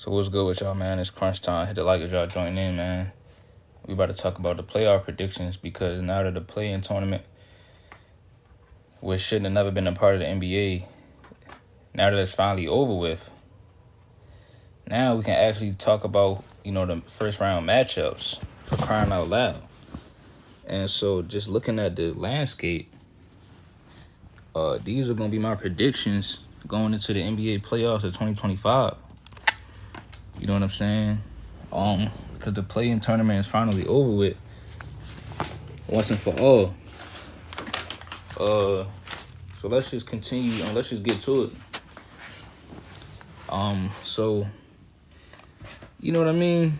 So what's good with y'all, man? It's crunch time. Hit the like if y'all joining in, man. We about to talk about the playoff predictions because now that the play-in tournament, which shouldn't have never been a part of the NBA, now that it's finally over with, now we can actually talk about, the first round matchups for crying out loud. And so just looking at the landscape, these are going to be my predictions going into the NBA playoffs of 2025. You know what I'm saying? Because the play-in tournament is finally over with once and for all. So let's just continue and let's just get to it. So you know what I mean?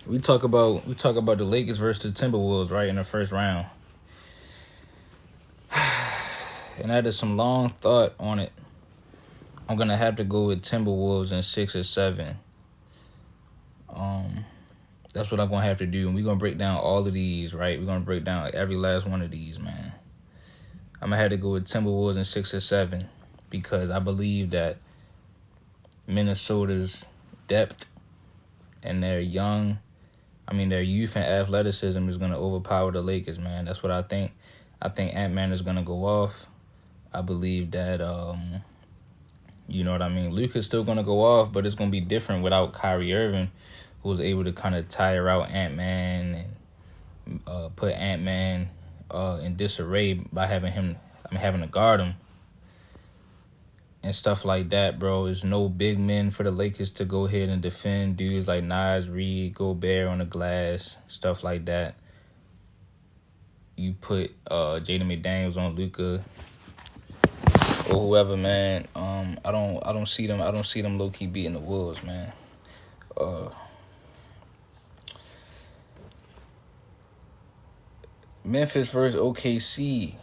We talk about the Lakers versus the Timberwolves, right, in the first round. And after some long thought on it, I'm gonna have to go with Timberwolves in 6 or 7. That's what I'm gonna have to do, and we're gonna break down all of these, right? We're gonna break down every last one of these, man. I'm gonna have to go with Timberwolves in 6 or 7 because I believe that Minnesota's depth and their youth and athleticism is gonna overpower the Lakers, man. That's what I think. I think Ant-Man is gonna go off. I believe that Luka's still gonna go off, but it's gonna be different without Kyrie Irving, who was able to kind of tire out Ant-Man and put Ant-Man in disarray by having to guard him and stuff like that, bro. There's no big men for the Lakers to go ahead and defend dudes like Naz Reid, Gobert on the glass, stuff like that. You put Jaden McDaniels on Luka or whoever, man. I don't see them low key beating the Wolves, man. Memphis versus OKC,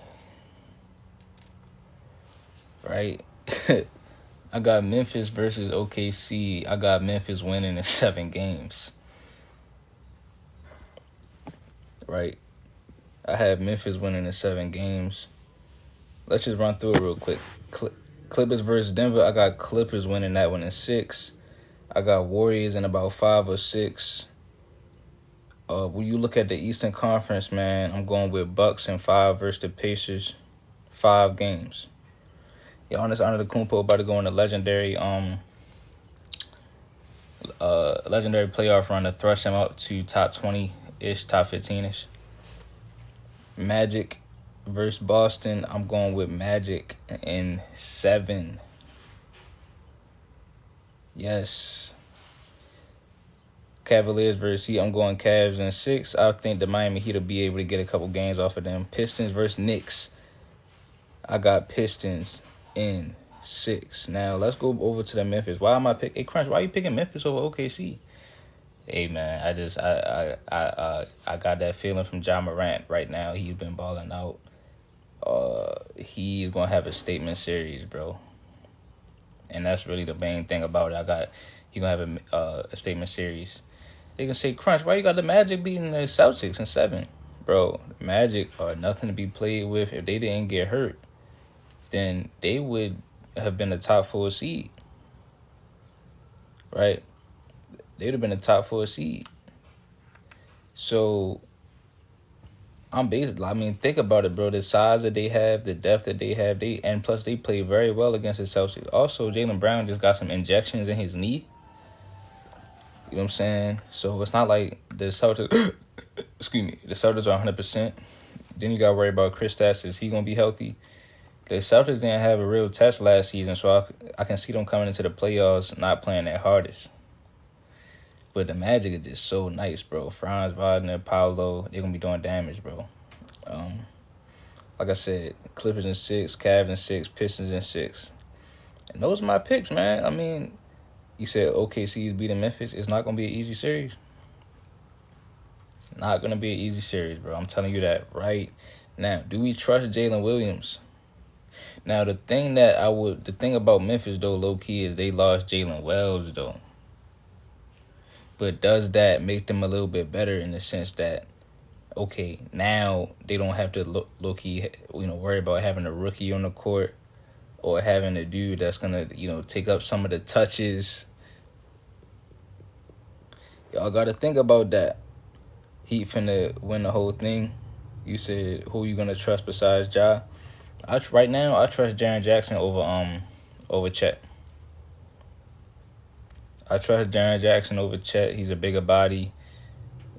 right? I got Memphis versus OKC. I got Memphis winning in 7 games, right? I have Memphis winning in 7 games. Let's just run through it real quick. Clippers versus Denver. I got Clippers winning that one in 6. I got Warriors in about 5 or 6. When you look at the Eastern Conference, man, I'm going with Bucks in 5 versus the Pacers. 5 games. Giannis Antetokounmpo about to go on a legendary playoff run to thrust him up to top 20-ish, top 15-ish. Magic versus Boston. I'm going with Magic in 7. Yes. Cavaliers versus Heat. I'm going Cavs in 6. I think the Miami Heat will be able to get a couple games off of them. Pistons versus Knicks. I got Pistons in 6. Now let's go over to the Memphis. Why am I picking? Hey, Crunch, why are you picking Memphis over OKC? Hey man, I got that feeling from Ja Morant right now. He's been balling out. He's gonna have a statement series, bro. And that's really the main thing about it. He's gonna have a statement series. They can say, Crunch, why you got the Magic beating the Celtics in 7? Bro, the Magic are nothing to be played with. If they didn't get hurt, then they would have been a top 4 seed. Right? They would have been a top 4 seed. So, think about it, bro. The size that they have, the depth that they have, and plus they play very well against the Celtics. Also, Jaylen Brown just got some injections in his knee. You know what I'm saying? So it's not like the Celtics, the Celtics are 100%. Then you got to worry about Kristaps. Is he going to be healthy? The Celtics didn't have a real test last season, so I can see them coming into the playoffs not playing their hardest. But the Magic is just so nice, bro. Franz Wagner, Paolo, they're going to be doing damage, bro. Like I said, Clippers in 6, Cavs in 6, Pistons in 6. And those are my picks, man. You said OKC is beating Memphis. It's not going to be an easy series. Not going to be an easy series, bro. I'm telling you that right now. Do we trust Jalen Williams? Now, the thing about Memphis, though, low-key, is they lost Jalen Wells, though. But does that make them a little bit better in the sense that, okay, now they don't have to low-key, worry about having a rookie on the court or having a dude that's gonna, take up some of the touches. Y'all gotta think about that. Heat finna win the whole thing. You said who you gonna trust besides Ja? Right now I trust Jaren Jackson over Chet. I trust Jaren Jackson over Chet. He's a bigger body.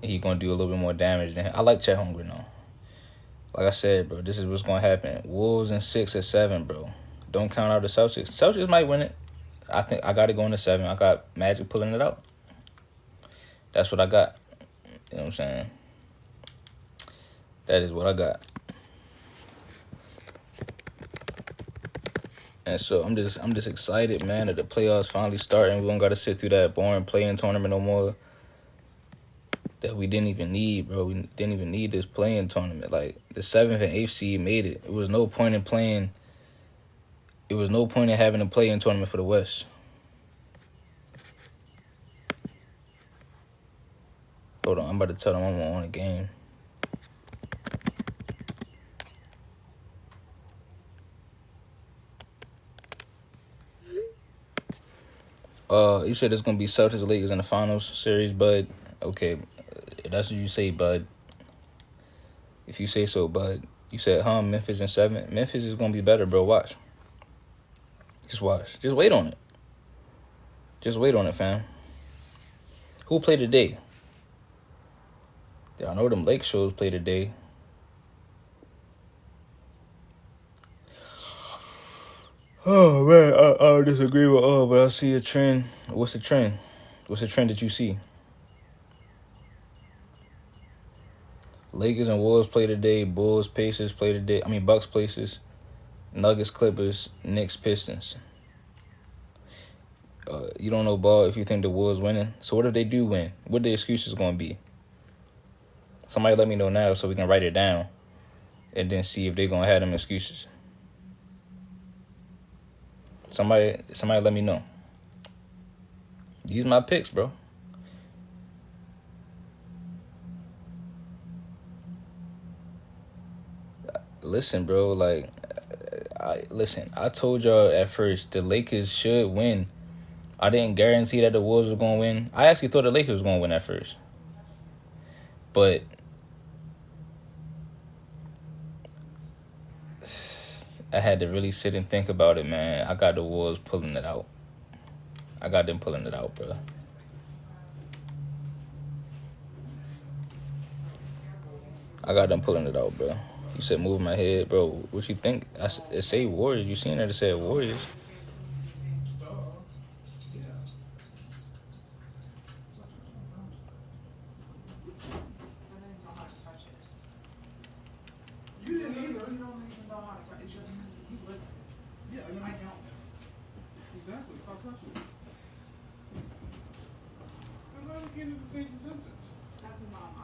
He's gonna do a little bit more damage than him. I like Chet Holmgren though. Like I said, bro, this is what's gonna happen. Wolves in 6 or 7, bro. Don't count out the Celtics. Celtics might win it. I think I got to go into 7. I got Magic pulling it out. That's what I got. You know what I'm saying? That is what I got. And so I'm just excited, man, that the playoffs finally starting. We don't got to sit through that boring play-in tournament no more. That we didn't even need, bro. We didn't even need this play-in tournament. Like the 7th and 8th seed made it. It was no point in playing. It was no point in having a play-in tournament for the West. Hold on, I'm about to tell them I'm on a game. You said it's gonna be Celtics Lakers in the finals series, bud. Okay, that's what you say, bud. If you say so, bud. You said, Memphis in 7. Memphis is gonna be better, bro. Watch. Just watch. Just wait on it. Just wait on it, fam. Who played today? Yeah, I know them Lake shows play today. Oh, man, I disagree with but I see a trend. What's the trend? What's the trend that you see? Lakers and Wolves play today. Bulls, Pacers play today. Bucks, Pacers. Nuggets, Clippers. Knicks, Pistons. You don't know ball if you think the Wolves winning. So what if they do win? What the excuses going to be? Somebody let me know now so we can write it down and then see if they're going to have them excuses. Somebody let me know. These my picks, bro. Listen, bro, like, I told y'all at first the Lakers should win. I didn't guarantee that the Wolves were going to win. I actually thought the Lakers was going to win at first. But I had to really sit and think about it, man. I got the Wolves pulling it out. I got them pulling it out, bro. I got them pulling it out, bro. You said move my head, bro. What you think? It say Warriors. You seen it? It said Warriors. You didn't either. You don't even know how to touch it. You live. Yeah, I don't. Exactly. Stop touching it. I'm not getting the same consensus.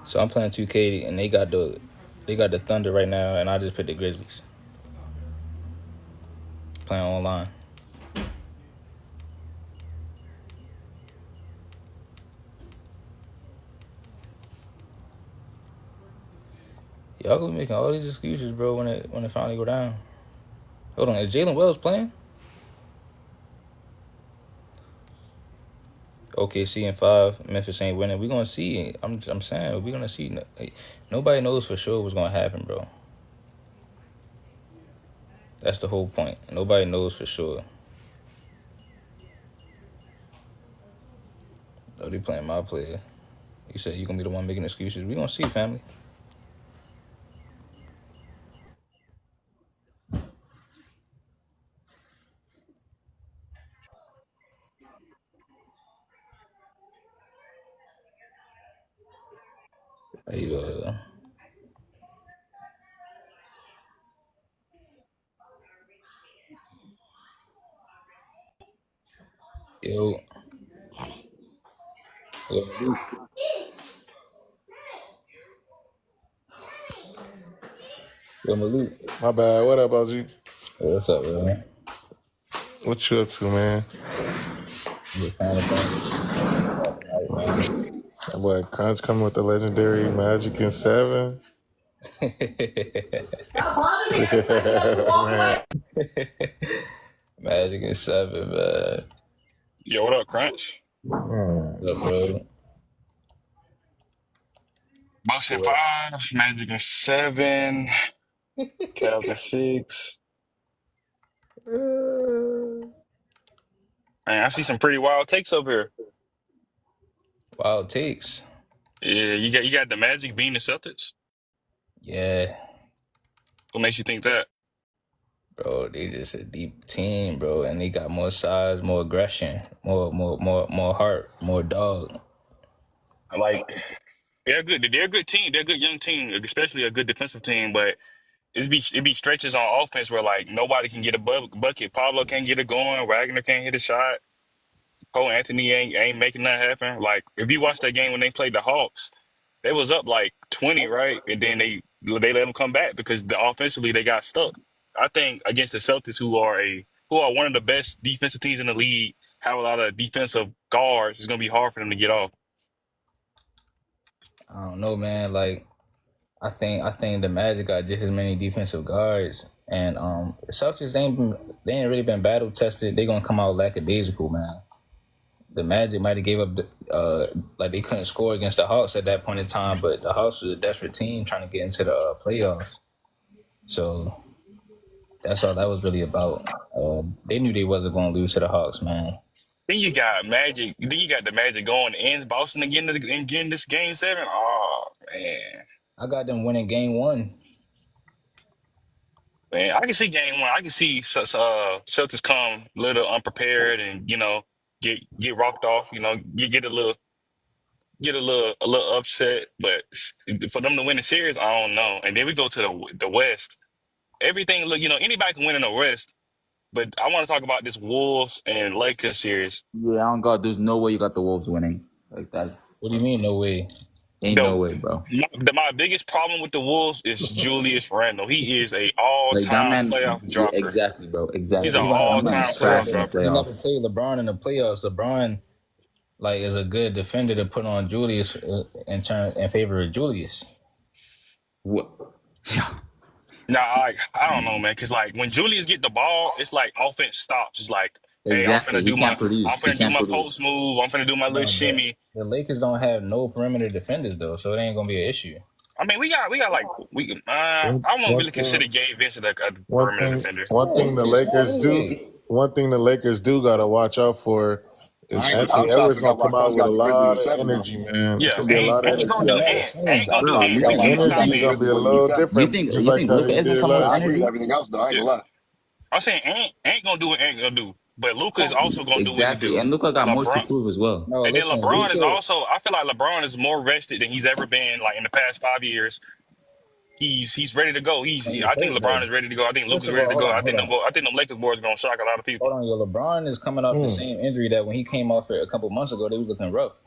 So I'm playing 2K and they got the Thunder right now, and I just picked the Grizzlies. Playing online. Y'all gonna be making all these excuses, bro, when it finally go down. Hold on, is Jalen Wells playing? OKC in 5, Memphis ain't winning. We gonna see. I'm saying we gonna see. Nobody knows for sure what's gonna happen, bro. That's the whole point. Nobody knows for sure. Oh, they playing my player. You said you gonna be the one making excuses. We gonna see, family. There you go. Yo. Yo, Malik. My bad. What up, OG? What's up, man? What you up to, man? That boy Crunch coming with the legendary Magic in 7. Man. Magic in 7, man. Yo, what up, Crunch? What up, bro? Bucks at 5, Magic at 7, Cavs at 6. Man, I see some pretty wild takes up here. Wild takes. Yeah, you got the Magic beating the Celtics. Yeah, What makes you think that? bro. They just a deep team, bro, and they got more size, more aggression, more heart, more dog. Like they're good. They're a good team. They're a good young team, especially a good defensive team. But it be stretches on offense where like nobody can get a bucket. Pablo can't get it going. Wagner can't hit a shot. Cole Anthony ain't making that happen. Like if you watch that game when they played the Hawks, they was up like 20, right? And then they let them come back because offensively they got stuck. I think against the Celtics, who are one of the best defensive teams in the league, have a lot of defensive guards. It's gonna be hard for them to get off. I don't know, man. Like I think the Magic got just as many defensive guards, and the Celtics they ain't really been battle tested. They gonna come out lackadaisical, man. The Magic might have gave up like they couldn't score against the Hawks at that point in time, but the Hawks was a desperate team trying to get into the playoffs. So that's all that was really about. They knew they wasn't going to lose to the Hawks, man. Then you got Magic. Then you got the Magic going in Boston again and getting this game 7. Oh man, I got them winning game 1. man, I can see game 1. I can see Celtics come a little unprepared and get rocked off. Get a little upset. But for them to win the series, I don't know. And then we go to the West. Everything look. Anybody can win in the West. But I want to talk about this Wolves and Lakers series. Yeah, I don't got. There's no way you got the Wolves winning. Like that's What do you mean? No way. ain't no way, bro. My biggest problem with the Wolves is Julius Randle. He is a Like that all-time man. playoff Yeah, dropper. exactly, bro. Exactly. He's an That all-time man's playoff trash in the dropper. He never playoffs. played LeBron in the playoffs. LeBron like is a good defender to put on Julius in favor of Julius. What? Nah, I don't know, man. Because like when Julius get the ball, it's like offense stops. It's like, hey, Exactly. He can't I'm produce. He finna do can't my produce. post move. I'm finna do my little No, but shimmy. the Lakers don't have no perimeter defenders though, so it ain't gonna be an issue. I mean, we got like I won't One really consider thing, Gabe Vincent a one perimeter thing, defender. one thing the Lakers do. Anyway, One thing the Lakers do gotta watch out for is I'm Anthony shocked Edwards they gonna got come Rock out Nose with a got the Grizzlies lot at of 7 now. energy, man. It's Yeah, gonna be a lot of ain't energy gonna that's do out what I'm there. ain't saying. gonna do Bro, anything. you The got He Rock ain't Nose got stopping the energy it. gonna be Grizzlies a winning little 7. different, just You like think how Luka he isn't did coming with I last agree year. with energy? everything else, though. I ain't Yeah. gonna lie. I'm saying ain't gonna do what ain't gonna do. But Luka is also gonna do what he Exactly. do. And Luka got more to LeBron prove as well. No, and then listen, LeBron is Luka. also I feel like LeBron is more rested than he's ever been like in the past 5 years. He's ready to go. When he I think hurt though. LeBron is ready to go. I think First Luka's of ready all, to hold go. on, hold on, I think them Lakers boys are gonna shock a lot of people. hold on. Yo, LeBron is coming off the Hmm. same injury that when he came off it a couple months ago, they was looking rough.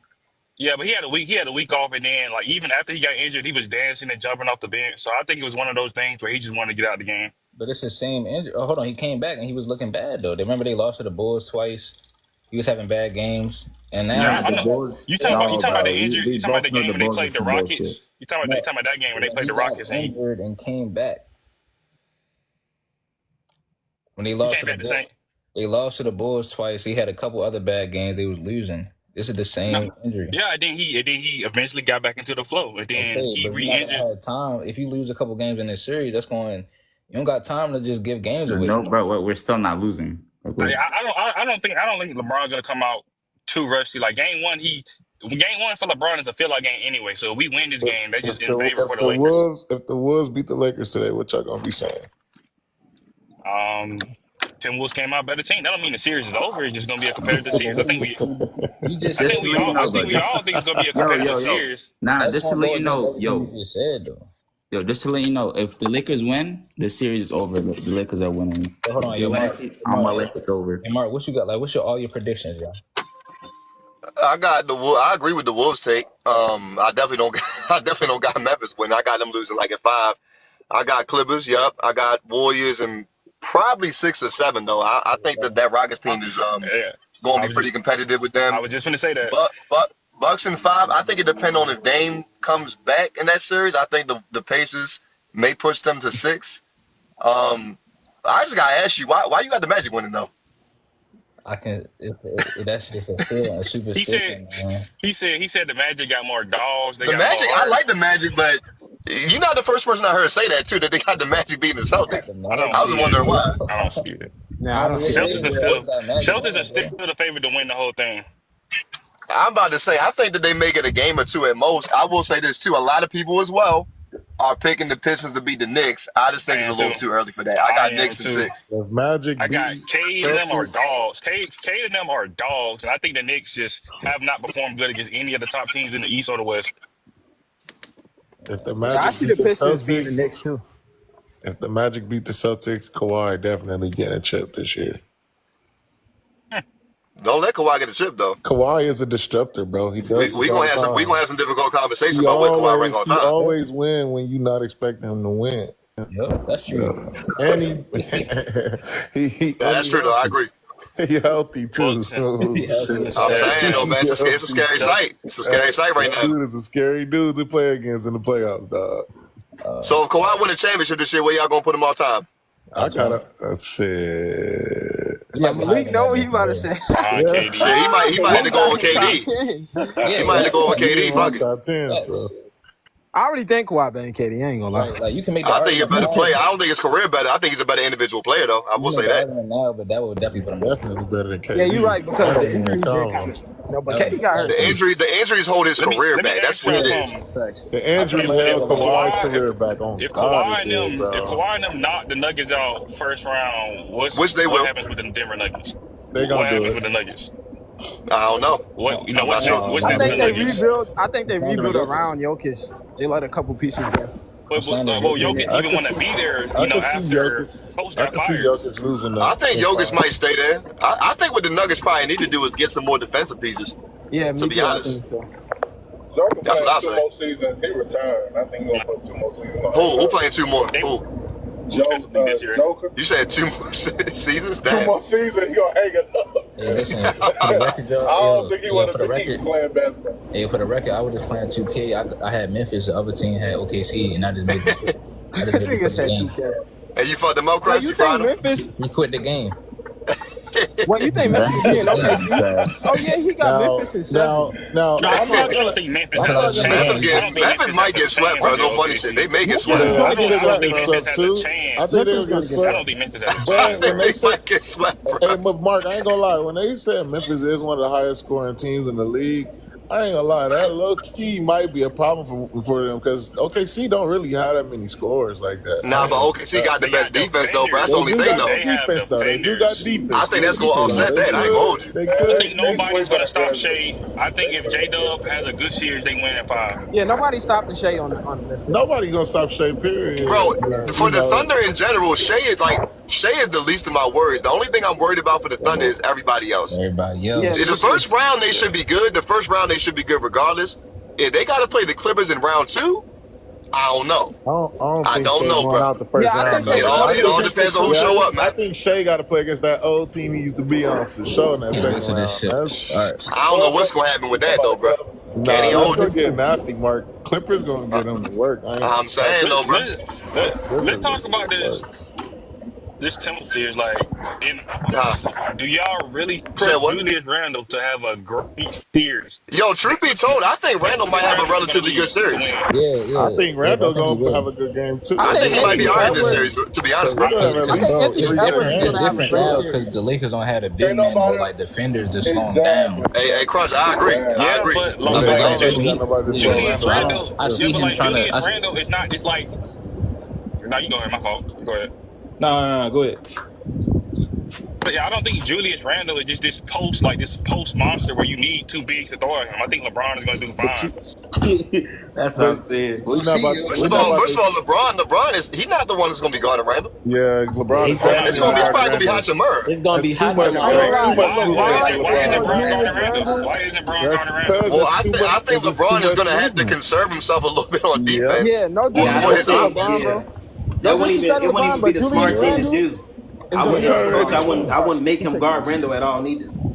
Yeah, but he had a week off and then like even after he got injured, he was dancing and jumping off the bench. So I think it was one of those things where he just wanted to get out of the game. But it's the same injury. Oh, hold on, he came back and he was looking bad though. They remember they lost to the Bulls twice. He was having bad games, and now Yeah, Nah, he I the know. got back. Bulls. You talking Hold about on, you No, talking about the bro. injury? We You talking about both the know game the when they Bulls are played the some bullshit. Rockets? You no, talking about that game when they when played he the got Rockets and injured and came back. When he came back the same. They lost to the Bulls twice. He had a couple other bad games they was losing. This is the No, same injury. yeah, and then he eventually got back into the flow, and then Okay, he but you're not re-injured. gonna have time if you lose a couple games in this series. That's going. You don't got time to just give games away. No, bro. We're still not losing. Like, I don't think LeBron's gonna come out too rusty. Like game 1 for LeBron is a fill-out game anyway. So if we win this game, If that's just if in the favor for if the the Lakers. Wolves beat the Lakers today, what y'all gonna be saying? Um, Tim Wolves came out better team. That don't mean the series is over. It's just gonna be a Yeah, competitive but series. what do you just I just think to said? we let you all I know, think though. we all think it's gonna be a Yo, competitive yo, yo. series. Nah, That's just to gonna let go you against know, everything you just said though. just to let you know, if the Lakers win, the series is over. The Lakers are winning. Hey, hold on, If they yo, win Mark. the series, Hey, on Mark, my Lakers, it's over. hey, Mark, what you got? Like, what's all your predictions, yo? I agree with the Wolves take. I definitely don't. I definitely don't got Memphis winning. I got them losing like at 5. I got Clippers. Yep. I got Warriors and probably 6 or 7 though. I think that Rockets I, team is yeah, going I to be was pretty just competitive with I them. was just gonna say that. But Bucks and 5. I think it depends on if Dame comes back in that series. I think the Pacers may push them to 6. Um, I just gotta ask you why you got the Magic winning though. I can. That's just a feeling, a He said superstition, man. he said the Magic got more dogs. They The got more Magic, I heart. like the Magic, but you're not the first person I heard say that too. That they got the Magic beating the Got Celtics. the I don't I Magic. was see it. wondering why. I don't see it. Nah, I don't Yeah, see they it. Celtics are they still always got Magic Celtics are on, still bro. the favorite to win the whole thing. I'm about to say, I think that they make it a game or two at most. I will say this too. A lot of people as well are picking the Pistons to beat the Knicks. I just think I it's a am little too. too early for that. I I got am Knicks in too. 6. If Magic I got beat Cade and them are Celtics, dogs. Cade and them are dogs, and I think the Knicks just have not performed good against any of the top teams in the East or the West. if the Yeah, I Magic see the beat the Pistons beating the Celtics, Knicks too. if the Magic beat the Celtics, Kawhi definitely getting a chip this year. Don't let Kawhi get a chip though. Kawhi is a disruptor, bro. He We does we this all gonna the have some time. difficult conversations He about what Kawhi rank all always he time. always win when you not expecting him to win. Yep, that's true. And he Yeah, that's true though. I agree. he healthy too. Bucks and So, He healthy shit. as I'm shit. saying though, man, it's a scary sight. It's a scary sight right That now. dude is a scary dude to play against in the playoffs, dog. So if Kawhi win a championship this year, where y'all gonna put him all time? I gotta shit. Yeah, Malik know what he about to say. Behind Yeah. KD. Shit, he might have to go with KD. Yeah, He might have to go with He KD. in my Fuck it. top 10, so I already think Kawhi better than KD. I ain't gonna lie. like you can make the I think he's a argument better now. player. I don't think his career better. I think he's a better individual player though. I You will can say make the that. argument now, but that would definitely put him. definitely better than KD. Yeah, you're right because the That's injuries did Colin. kind of. No, but KD got hurt. The injuries hold his Let me career let me back. That's ask what y'all it is. something. The injury If held Kawhi's Kawhi career back on. if God, Kawhi it and did, them if bro. Kawhi and them knock the Nuggets out first round, Which they what will. happens with the Denver Nuggets? They What gonna do happens with it. the Nuggets? I don't know. What I'm not sure. what's I next with think the they Nuggets? rebuild. I think they Slander rebuild Jokic. around Jokic. They let a couple pieces go. But Slander well, Jokic. Jokic I even can want to see, be there, I can see after Jokic. Coach I got can see fired. Jokic losing I that think in Jokic 5. might stay there. I think what the Nuggets probably need to do is get some more defensive pieces. Yeah, To me be too. I honest, think so. Joker that's what I playing two say. more seasons. He retired. I think he's gonna put 2 more seasons on Who his playing 2 more? They Who? this year. Joker. You said 2 more seasons? 2 Damn. more seasons. He gonna hang it up. Hey, listen, for the record, I don't think he yeah, want for to the keep record, playing basketball. hey, for the record, I was just playing 2K. I had Memphis, the other team had OKC, and I just made them quit. I just made them Nigga quit the said game. 2K. And you fucked them up, Well, Chris? you You think fired him? Memphis? He quit the game. What you think Memphis being OKC? Oh yeah, he got Now, Memphis in 7. now, No, I'm I not don't gonna. think Memphis I'm has not a gonna. chance. Memphis I don't think Memphis might has get a swept, chance bro. with No funny shit. They may get Yeah, swept. I I think don't they're gonna think get Memphis swept has a too. I chance. think they're Memphis gonna gonna get get I swept. don't think Memphis has a But chance. when they They say, might get swept, bro. hey, but Mark, I ain't gonna lie. When they said Memphis is one of the highest scoring teams in the league, I ain't gonna lie. That low key might be a problem for them because OKC don't really have that many scores like that. Nah, but OKC got the They got best defense though, bro. That's the They only do thing got though. They have defense though. They do got defenders. defense. I think that's gonna You know, offset they that. I ain't gonna hold you. They I could. think nobody's gonna stop Shea. I think if J Dub has a good series, they win in 5. Yeah, nobody stopped the Shea on Memphis. Nobody gonna stop Shea. Period. Bro, You for the know, Thunder in general, Shea is the least of my worries. The only thing I'm worried about for the Thunder is everybody else. Everybody else. Yeah, In the first round, they should be good. The first round, they should be good regardless. If they got to play the Clippers in round 2, I don't know. I I don't Shea know, going bro. out the first Yeah, I round. think It they- though. all depends on who show up, I man. think Shea got to play against that old team he used to be on for sure in that Can't second wait till round. this shit. That's, All right. I don't know what's gonna happen with that though, bro. nah, Can he that's hold gonna it? get nasty, Mark. Clippers gonna get him to work. I'm saying though, bro. Let's talk about this Timothy is like, do y'all really Say trust what? Julius Randle to have a great series? Yo, truth be told, I think Randall might have a relatively good series. Yeah. I think Randall Yeah, I think he gonna will. have a good game too. I think he might be Anthony higher in this Edwards- series, to be honest, We're bro. gonna have at I least think three Anthony different Edwards It's is gonna have a different great now series. because the Lakers don't have the big men, but like defenders to slow them down. Hey, Crunch, I agree. I Yeah, agree. but Yeah, like, they like, don't Julius- got nobody to slow Julius Randall down. Randle, I see yeah, but him like trying to- Julius I see- Randle is not just like. Now you go ahead, my fault. Go ahead. No, go ahead. But yeah, I don't think Julius Randle is just this post monster where you need 2 bigs to throw at him. I think LeBron is going to do fine. That's what I'm saying. We're not about, First of all, LeBron is he's not the one that's gonna be guarding Randall. yeah, LeBron is It's probably gonna be Hachimura. It's gonna be That's too hot. much. That's Too much. Why isn't movement. Brown guarding Randle? Why isn't Brown That's guarding Randle? because Well, that's too much. I think It's too LeBron is much gonna have to movement. conserve himself a little bit on Yeah. defense. Yeah, no For disrespect his to options. LeBron, bro. That No wouldn't even, disrespect to it wouldn't LeBron, even but be the Julius smart thing to Randle do. is gonna be Coach, I wouldn't make him guard Randle at all neither.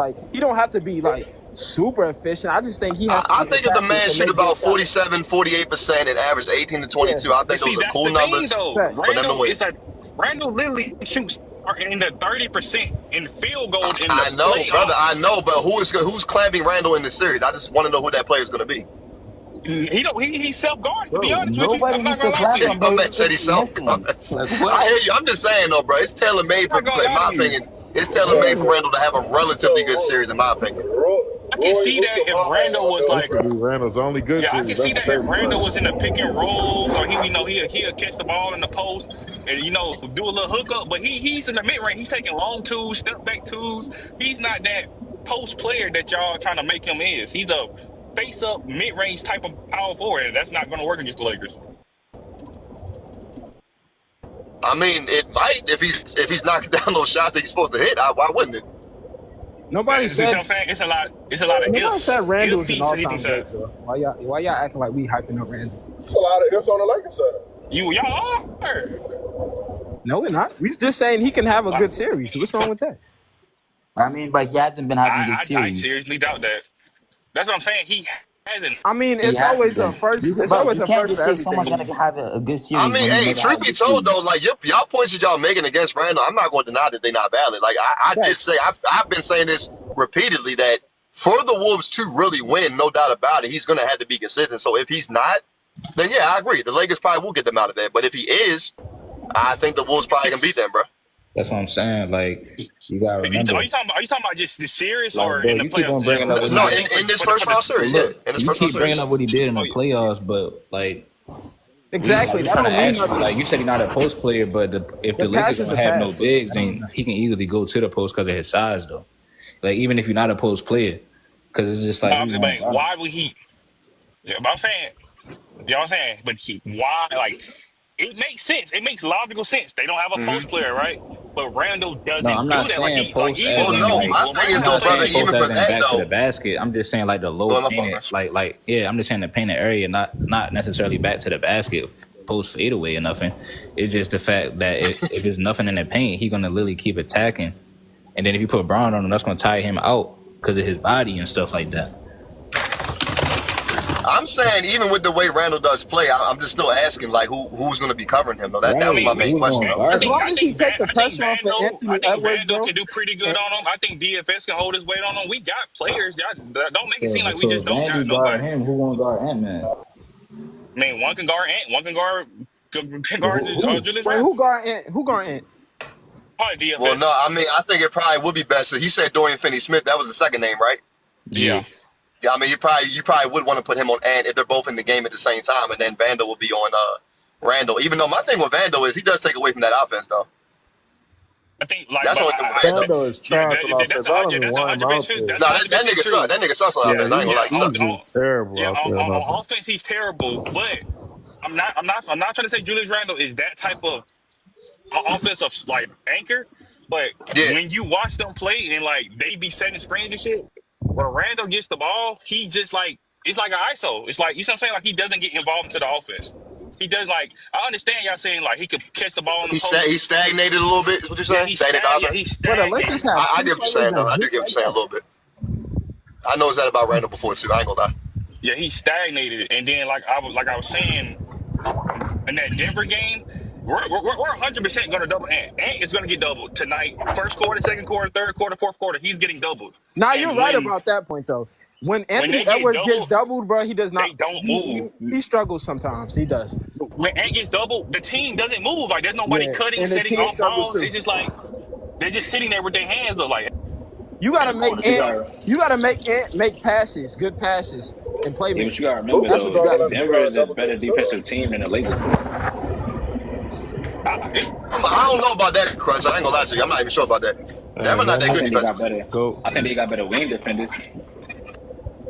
Like he don't have to be like super efficient. I just think he has to I be think if the man impactful to shoot make good about shots. 47, 48% and average 18 to Yeah, 22, I But think see, those are that's cool the thing numbers though. fact. for them to Randall win. is like Randall literally shoots in the 30% in field goal in the I know, brother. I playoffs. know, but who's clamping Randall in the series? I just want to know who that player is going to be. He don't. He's self guarding. To be Bro, honest with you, nobody I'm not needs to gonna lie to clap Yeah, you. him, my bro. man He's said just he's self missing. guards. Like I what? hear you. I'm just saying though, bro. It's tailor made for, I'm not gonna in lie my to you. opinion. It's tailor made for Randall to have a relatively good series, in my opinion. I can Roy, see what's that your if mind Randall on was This like, could be Randall's only good yeah, I can series. see That's the that if crazy Randall part. was in the pick and rolls, or he'll catch the ball in the post and do a little hookup. But he's in the mid range. He's taking long twos, step back twos. He's not that post player that y'all trying to make him is. He's a face up mid range type of power forward. And that's not going to work against the Lakers. I mean, it might if he's knocking down those shots that he's supposed to hit. Why wouldn't it? Nobody You see what said I'm saying? It's a lot. It's a lot of nobody ifs. said Randall's an If he all-time said great, bro. Why y'all acting like we hyping up Randall? There's a lot of ifs on the Lakers side. y'all are. No, we're not. We just saying he can have a good series. What's wrong with that? I mean, but he hasn't been having good I series. seriously doubt that. That's what I'm saying. He hasn't. I mean, He it's hasn't always a been. first. It's But always you a can't first just for say everything. someone's gonna have a good I series mean, when he hey, never had truth a be good told though, series. like y'all points that y'all making against Randall, I'm not going to deny that they're not valid. Like I did Facts. say, I've been saying this repeatedly that for the Wolves to really win, no doubt about it, he's going to have to be consistent. So if he's not, then yeah, I agree. The Lakers probably will get them out of there. But if he is, I think the Wolves probably can beat them, bro. That's what I'm saying. Like, you gotta Are remember, you talking about just the series like, or bro, in the you keep playoffs on in bringing general? up what No, he I did. think in this for first round But series, yeah, look, in this you first round keep bringing series. up what he did in the Oh yeah. playoffs, but like, Exactly. I'm That trying to don't mean ask you, like, nothing. you said he's not a post player, but if The the Lakers pass is don't the have pass, no bro. bigs, That don't mean then nothing. he can easily go to the post because of his size, though. Like, even if you're not a post player, because it's just like he won't But guard. why would he? Yeah, but I'm saying, you know what I'm saying? But why? Like, it makes sense. It makes logical sense. They don't have a hmm post player, right? But Randall No, I'm doesn't do not that. Like saying he post even as Well, in no, like. my when thing is I'm Randall though, not brother. saying plays, post Even for as in that back to the though, basket. I'm just saying like the low go on my phone, painted, Rich. like yeah. I'm just saying the painted area, not necessarily back to the basket, post fadeaway or nothing. It's just the fact that if there's nothing in the paint, he's gonna literally keep attacking, and then if you put Brown on him, that's gonna tire him out because of his body and stuff like that. I'm saying even with the way Randall does play, I'm just still asking like who's going to be covering him though. I That was Right? my mean, main Who's question gonna though. guard As him? long as he take the pressure off of I Anthony think Edwards, Vandal bro. can do pretty good And, on him. I think DFS can hold his weight on him. We got players. Y'all don't make it seem like we So just if don't got Vandy guard nobody. him, who gonna guard Ant Man? I mean, one can guard Ant, one can guard Who? Julius wait, Randle. who guard Ant? Who guard Ant? Probably Well, no, DFS. I mean I think it probably would be best. So he said Dorian Finney-Smith. That was the second name, right? Yeah. Yeah. Yeah, I mean you probably would want to put him on Ant if they're both in the game at the same time, and then Vandal will be on Randall. Even though my thing with Vandal is he does take away from that offense though. I think like, That's but the only thing with Vandal. Bando is trash on offense. I don't even that's want him out 100%. there. That's No, that 100% nigga true. sucks. That nigga sucks on Yeah, offense. I ain't gonna lie, he he's sucks. just terrible Yeah, out there on on offense. offense he's terrible, but I'm not trying to say Julius Randle is that type of offensive like anchor. But Yeah, when you watch them play and like they be setting screens and shit, when Randall gets the ball, he just like it's like an ISO. It's like you know what I'm saying. Like he doesn't get involved into the offense. He does like I understand y'all saying like he could catch the ball in the he post. stagnated a little bit. Is what you're Yeah, saying? Stagnated the offense. he's But the Lakers stagnated. have I two get what you're players saying though. that's I do just get what you're like saying a that. little bit. I know that about Randall before too. I ain't gonna lie. Yeah, he stagnated. And then like I was saying in that Denver game, we're 100% going to double Ant. Ant is going to get doubled tonight. First quarter, second quarter, third quarter, fourth quarter. He's getting doubled. Now you're And right about that point though. When when Anthony they get Edwards gets doubled, doubled, bro, he does they not. don't move. He struggles sometimes. He does. When Ant gets doubled, the team doesn't move. Like there's nobody Yeah, cutting, and the setting team off struggles balls. too. It's just like they're just sitting there with their hands up. Like You gotta Oh, make but you Ant. got You gotta make Ant make passes, good passes, and play yeah, make. but you gotta Who remember That's was what though, you guarding gotta that do. Denver is a double better team shooter? defensive team than the Lakers. I don't know about that, Crunch. I ain't gonna lie to you. I'm not even sure about that. Denver not That that I good think they nigga got defensively. better. go I think they got better wing defenders.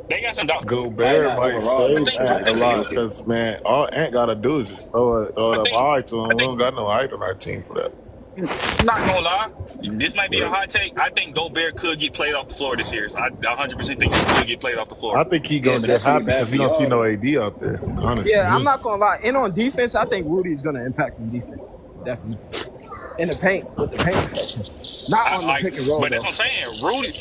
they got some dog. Probably Gobert not might overall, save but I Ant a think lot Jokic. because man, all Ant gotta do is just throw it I up think high to him. I We think don't got no height on our team for that. I'm not gonna lie. This might be a But hot take. I think Gobert could get played off the floor this year. So I 100% think he could get played off the floor. I think he Yeah, gonna but get that's really happy bad because for he don't see y'all no though. AD out there. Honestly, Yeah, I'm not gonna lie. And on defense, I think Rudy's gonna impact on defense. Definitely. In the paint, with the paint protection. Not on the pick and roll But that's though. what I'm saying. Rudy,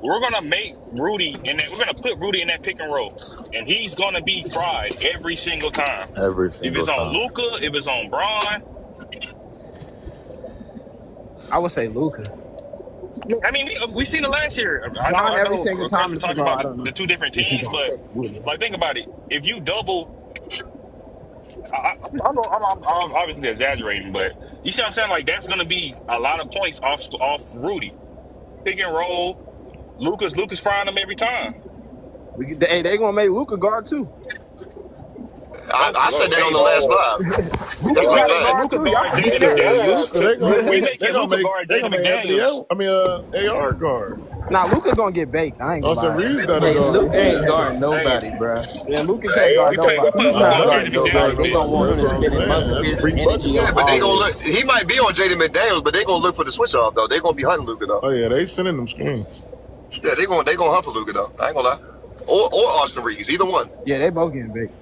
we're gonna make Rudy in that. We're gonna put Rudy in that pick and roll. and he's gonna be fried every single time. Every If single it's on time. Luka, if it's on Braun, I would say Luka. I mean, we seen it last year. I know, Bron I every know. single Chris time was in the talking ball. I about don't know the two different if he teams, gonna but affect Woody. like, think about it. If you double, I'm obviously exaggerating, but you see what I'm saying? Like, that's gonna be a lot of points off Rudy. Pick and roll. Lucas frying them every time. They gonna make Luka guard too. I said that on Hey, the last live. Luka That's what I'm got a saying. guard too. Luka guard Y'all He Jaden said McDaniels. We making Luka guard they Jaden gonna make McDaniels. AR guard. Nah, Luka gonna get baked. I ain't gonna Austin lie. Reeves got a Hey, guard. Luka ain't guarding Hey, nobody, bro. Yeah, Luka can't guard we put nobody. He's we not put guarding Jaden nobody. McDaniels They gonna in. want him to That's what I'm spend most saying. of That's his free energy bucket. Yeah, on but they gonna look. offense. He might be on Jaden McDaniels, but they gonna look for the switch off though. They gonna be hunting Luka though. Oh yeah, they sending them screens. Yeah, they gonna hunt for Luka though. I ain't gonna lie. Or Austin Reeves, either one. Yeah, they both getting baked.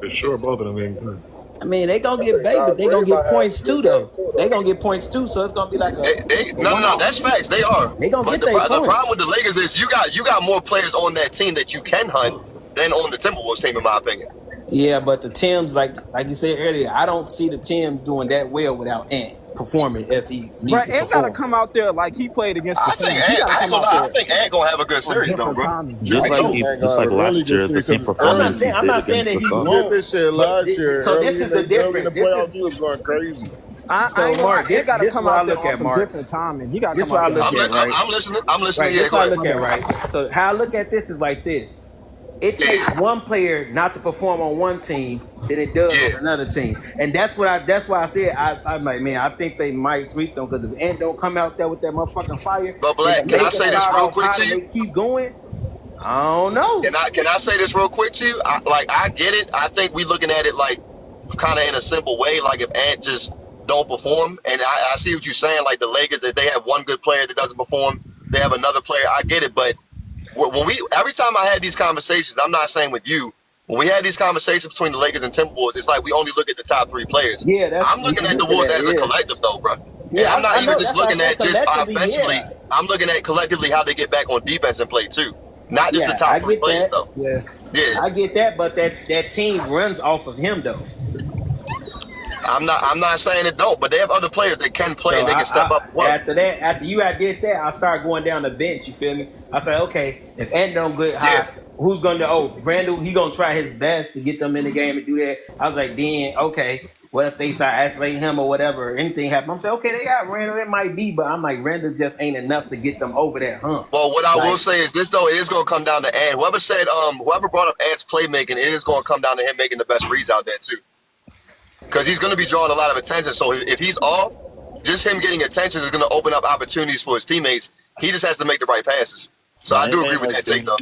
For sure, both of them getting good. I mean, they gonna get baked, but they gonna get points too, though. They gonna get points too, so it's gonna be like a No, one-off. that's facts. They are. They gonna But get the their problem points. with the Lakers is you got more players on that team that you can hunt than on the Timberwolves team, in my opinion. Yeah, but the Timbs, like you said earlier, I don't see the Timbs doing that well without Ant performing as he needs Bro, to Ant gotta perform. come out there like he played against the I think Suns. He Ant, gotta I ain't come gonna out lie. I there think Ant gonna have a good on series though, different bro. timing. Just like Ant got a last really year, good the series same because I'm not performance he saying did that against he the he Suns. won't. did this shit But last year. so Early this in is the, the early in the difference. This playoffs, is he was going crazy. I so ain't gonna lie. Mark. Ant gotta This come what I out there look on at, some Mark. different timing. He gotta This come what I out there. look at, right? I'm listening. I'm listening. Right. Yeah, This go what I ahead. look at, right? So how I look at this is like this. It Yeah, takes one player not to perform on one team than it does yeah. on another team, and that's why I said I'm like, man, I think they might sweep them because if Ant don't come out there with that motherfucking fire, But and the Black, can I Lakers say this start real off quick hot to and you? they keep going, I don't know. Can I say this real quick to you? I get it. I think we looking at it like kind of in a simple way. Like if Ant just don't perform, and I see what you're saying. Like the Lakers, if they have one good player that doesn't perform, they have another player. I get it, but every time I had these conversations, I'm not saying with you. When we had these conversations between the Lakers and Timberwolves, it's like we only look at the top three players. Yeah, that's I'm looking at the Wolves as a collective, though, bro. And Yeah, I'm not I even know. just That's why I looking said at just collectively, offensively. yeah. I'm looking at collectively how they get back on defense and play too, not just the Yeah, top I three get players, that. though. Yeah. Yeah, I get that, but that team runs off of him though. I'm not saying it don't, but they have other players that can play So and they can step up. Well, after that, after I did that, I start going down the bench. You feel me? I say, okay, if Ant don't get high, Yeah. who's gonna? Oh, Randall, he gonna try his best to get them in the game and do that. I was like, then okay, what if they start isolating him or whatever? Or anything happen? I'm saying, okay, they got Randall. It might be, but I'm like, Randall just ain't enough to get them over that hump. Well, what I will Like, say is this though, it is going to come down to Ant. Whoever brought up Ant's playmaking, it is going to come down to him making the best reads out there too, because he's going to be drawing a lot of attention. So if he's off, just him getting attention is going to open up opportunities for his teammates. He just has to make the right passes. So I do agree with that take though.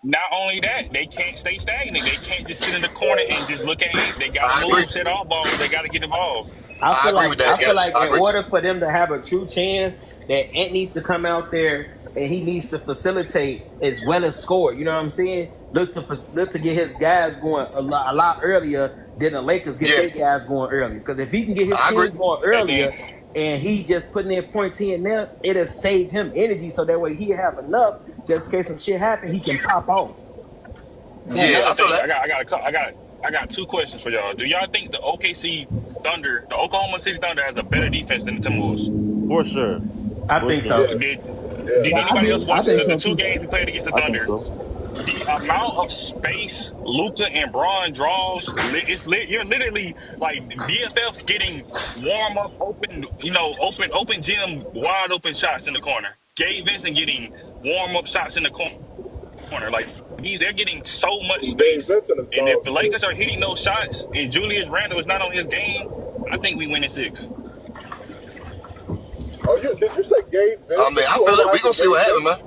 Not only that, they can't stay stagnant. They can't just sit in the corner and just look at it. They got I to agree. move, set off balls. They got to get involved. I agree with that. I feel Yes, like I in agree. order for them to have a true chance, that Ant needs to come out there and he needs to facilitate as well as score. You know what I'm saying? Look to get his guys going a lot earlier than the Lakers get their guys going earlier. Because if he can get his I agree. team going earlier and he just putting in points here and there, it'll save him energy so that way he have enough just in case some shit happen, he can pop off. Yeah, I feel that. I got two questions for y'all. Do y'all think the OKC Thunder, the Oklahoma City Thunder, has a better defense than the Timberwolves? For sure. I think so. Did anybody else watch the two games we played against the I think Thunder? so. The amount of space Luka and Braun draws, you're literally like BFF's getting warm up, open gym, wide open shots in the corner. Gabe Vincent getting warm up shots in the corner. Like they're getting so much Dave space. Vincent is And if dog the shit. Lakers are hitting those shots and Julius Randle is not on his game, I think we win in 6. Oh, did you say Gabe Vincent? I mean, I feel it. We're going to see what happens, man.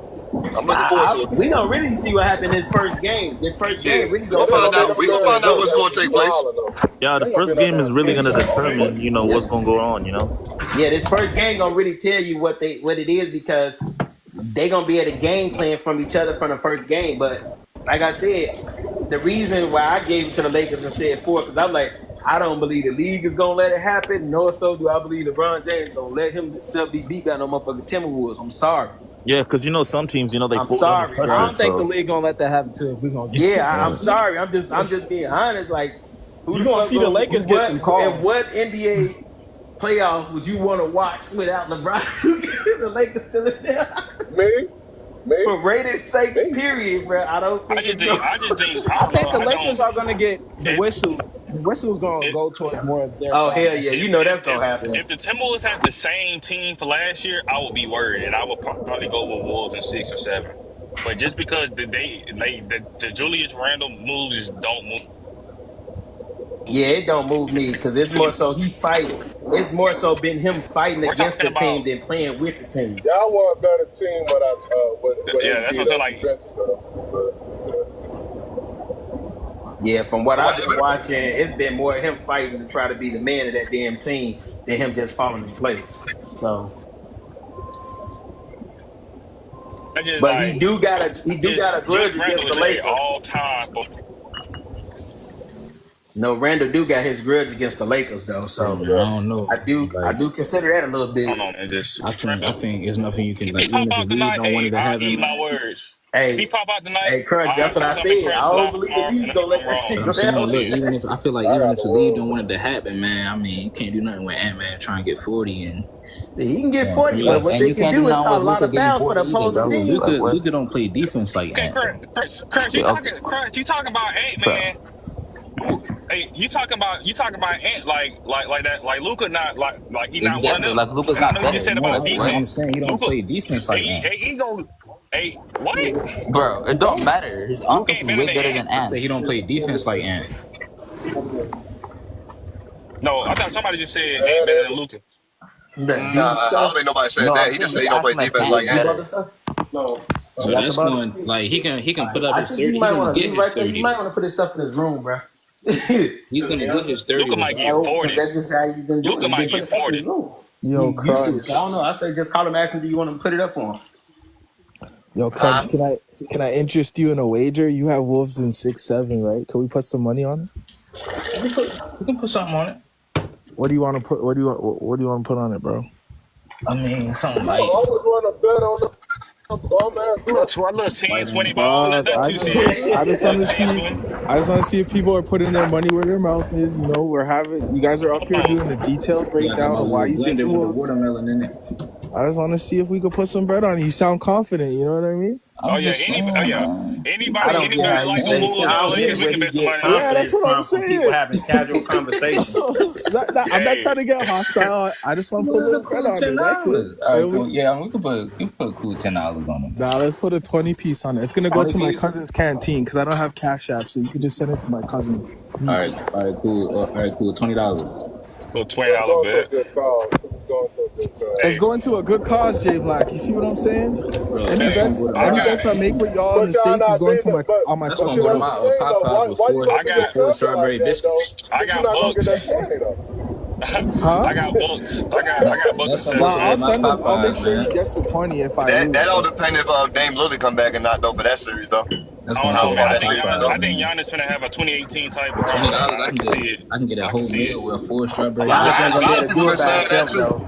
I'm looking forward to it. We gonna really see what happened in this first game. This first Yeah, game really we're gonna going to find out what's going to take place. Yeah, the first game is really gonna determine, what's gonna go on, Yeah, this first game gonna really tell you what it is because they gonna be at a game plan from each other from the first game. But like I said, the reason why I gave it to the Lakers and said 4 because I'm like, I don't believe the league is gonna let it happen. Nor so do I believe LeBron James gonna let himself be beat by no motherfucking Timberwolves. I'm sorry. Yeah, because some teams, they I'm fold under sorry, pressure. I bro. don't think the So league gonna let that happen too. If we gonna get Yeah, I'm sorry. I'm just being honest. Like, who you the gonna fuck see the Lakers get some calls. and what NBA playoffs would you want to watch without LeBron? The Lakers still in there. Me? For ratings' sake, period, bro. I don't think I just think I I don't think know. the Lakers are gonna get the It, whistle. The whistle's gonna it, go towards more of their Oh side. hell yeah, you know that's gonna happen. if the Timberwolves had the same team for last year, I would be worried, and I would probably go with Wolves in 6 or 7. But just because the Julius Randle moves just don't move Yeah, me. it don't move me because it's more so he fight. It's more so been him fighting We're against talking the team about than playing with the team. Y'all want a better team with yeah, that's AD what I'm saying. Like Yeah, from what I've been watching, it's been more him fighting to try to be the man of that damn team than him just falling in place. So, I just but like he do got a grudge Julius against Randle the is a Lakers. all time. No, Randall do got his grudge against the Lakers though. So I don't know. I do consider that a little bit. Hold on, man. Just I think it's nothing you can if like. he pop Even if the out league tonight, don't want it hey, to I'll happen, eat my man. words. If he Hey, pop out tonight, hey, Crunch, that's what I I'm gonna said. I Crunch don't and believe the I'm league gonna let that wrong. shit But go I'm saying, down. look, even if I feel like even if the league don't want it to happen, man, I mean, you can't do nothing with Ant-Man trying to get 40 and He can get 40, yeah. but what And they you can can't do do is nothing call a with lot Luca of getting fouls for the 40 either, opposing bro. team. Like what? Luka don't play defense like Okay, Ant though. Crunch, Yeah, okay, you talking about Ant bro. Man? Hey, you talking about Ant like that? Like Luca not like he not one of Exactly. them. Like Luca's And I not know you better. just said No, about Like what? I'm defense. saying he don't Luca, play defense like Ant. he go. Hey, what? Bro, it don't matter. His Luca offense ain't is better way than better Ant. than I say he Ants. don't play defense like Ant. No, I thought somebody just said Ant better than Luca. The Nah, deep I don't stuff. think nobody said No, that. I'm He just saying said he's he don't play acting like defense The like Ant's deep Ant. other better. stuff. No. So that's going like he can put up I his think you 30. He's might gonna want to get leave his right there. You 30. might want to put his stuff in his room, bro. He's gonna get his 30 Luca might get regardless. No, 40. that's just how you've been doing. Luca You've might been putting get stuff in his 40. room. Yo, You used to. Crunch. So I don't know. I say just call him, ask him, do you want him to put it up for him? Yo, Huh? Crunch. Can I interest you in a wager? You have Wolves in 6-7, right? Can we put some money on it? We can put something on it. What do you want to put? What do you want to put on it, bro? I mean, something I like always want to bet on the bum ass Little 10, 20 ball. That's But not too serious. I just want to Little 10, see. 20. I just want to see if people are putting their money where their mouth is. You know, you guys are up Come here on. doing the detailed I got breakdown my of why little you picked the blender with the Wolves. watermelon in it. I just want to see if we could put some bread on it. You sound confident. You know what I mean? Oh I'm yeah, just saying, man. I Anybody don't get how you like the say. Wolves I and don't get Lakers, we where can you bet some get money. Yeah, that's what I'm confidence from people saying. having casual conversations. I'm not Hey, trying to get hostile. I just want to put a little bread on it. That's it. All right, Feel cool. me? Yeah, we can put cool $10 on it. Nah, let's put a 20 piece on it. It's gonna go to my cousin's canteen because I don't have Cash App, so you can just send it to my cousin. All right, cool. $20. little Let's $20 go to a bet. good call. Let's go to a good call. It's Hey, going to a good cause, Jay Black. You see what I'm saying? Bro, Any that's gonna bets, go to I any my got bets I make with y'all in But the y'all states is not going being to the my but on my that's but gonna see go to cousin. that's my the thing though. Popeyes Why you before gonna I be got before defensive strawberry like that though? biscuits. I But you're got not gonna get Bucks. that 20 though. Huh? I got Bucks. I got Bucks That's in gonna go Nah, to I'll 17. my send him. I'll make Popeyes, sure he man. gets the 20 if I That lose. all depend if Dame Lillard come back or not though for that series though. That's I don't going to How know, man. far my that shit gonna Popeyes, go. I think man. Giannis finna have a 2018 type For $20, run. I I can can get see it. I can get a I can whole see it. meal with 4 A strawberry lot, Giannis ain't a gonna be biscuits. lot able of to people do been it by saying that himself too. though.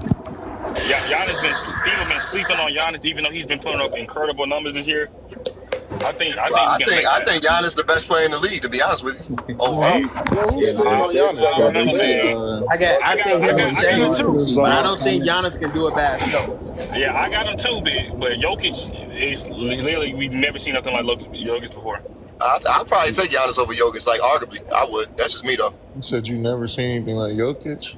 People been sleeping on Giannis, even though he's been putting up incredible numbers this year. I Well, think he can make I that. think Giannis the best player in the league. To be honest with you, Huh? overall. Yo, who's Yeah, sleeping man. on Yes, Giannis? sir. I don't Yeah, Yes, they know, need sir. man. to I think him and I got him Shane, Straight to too. the but I zone. don't think Giannis can do it by himself. Yeah, I got him too, but Jokic is literally we've never seen nothing like Jokic before. I'd probably take Giannis over Jokic. Like arguably, I would. That's just me though. You said you never seen anything like Jokic.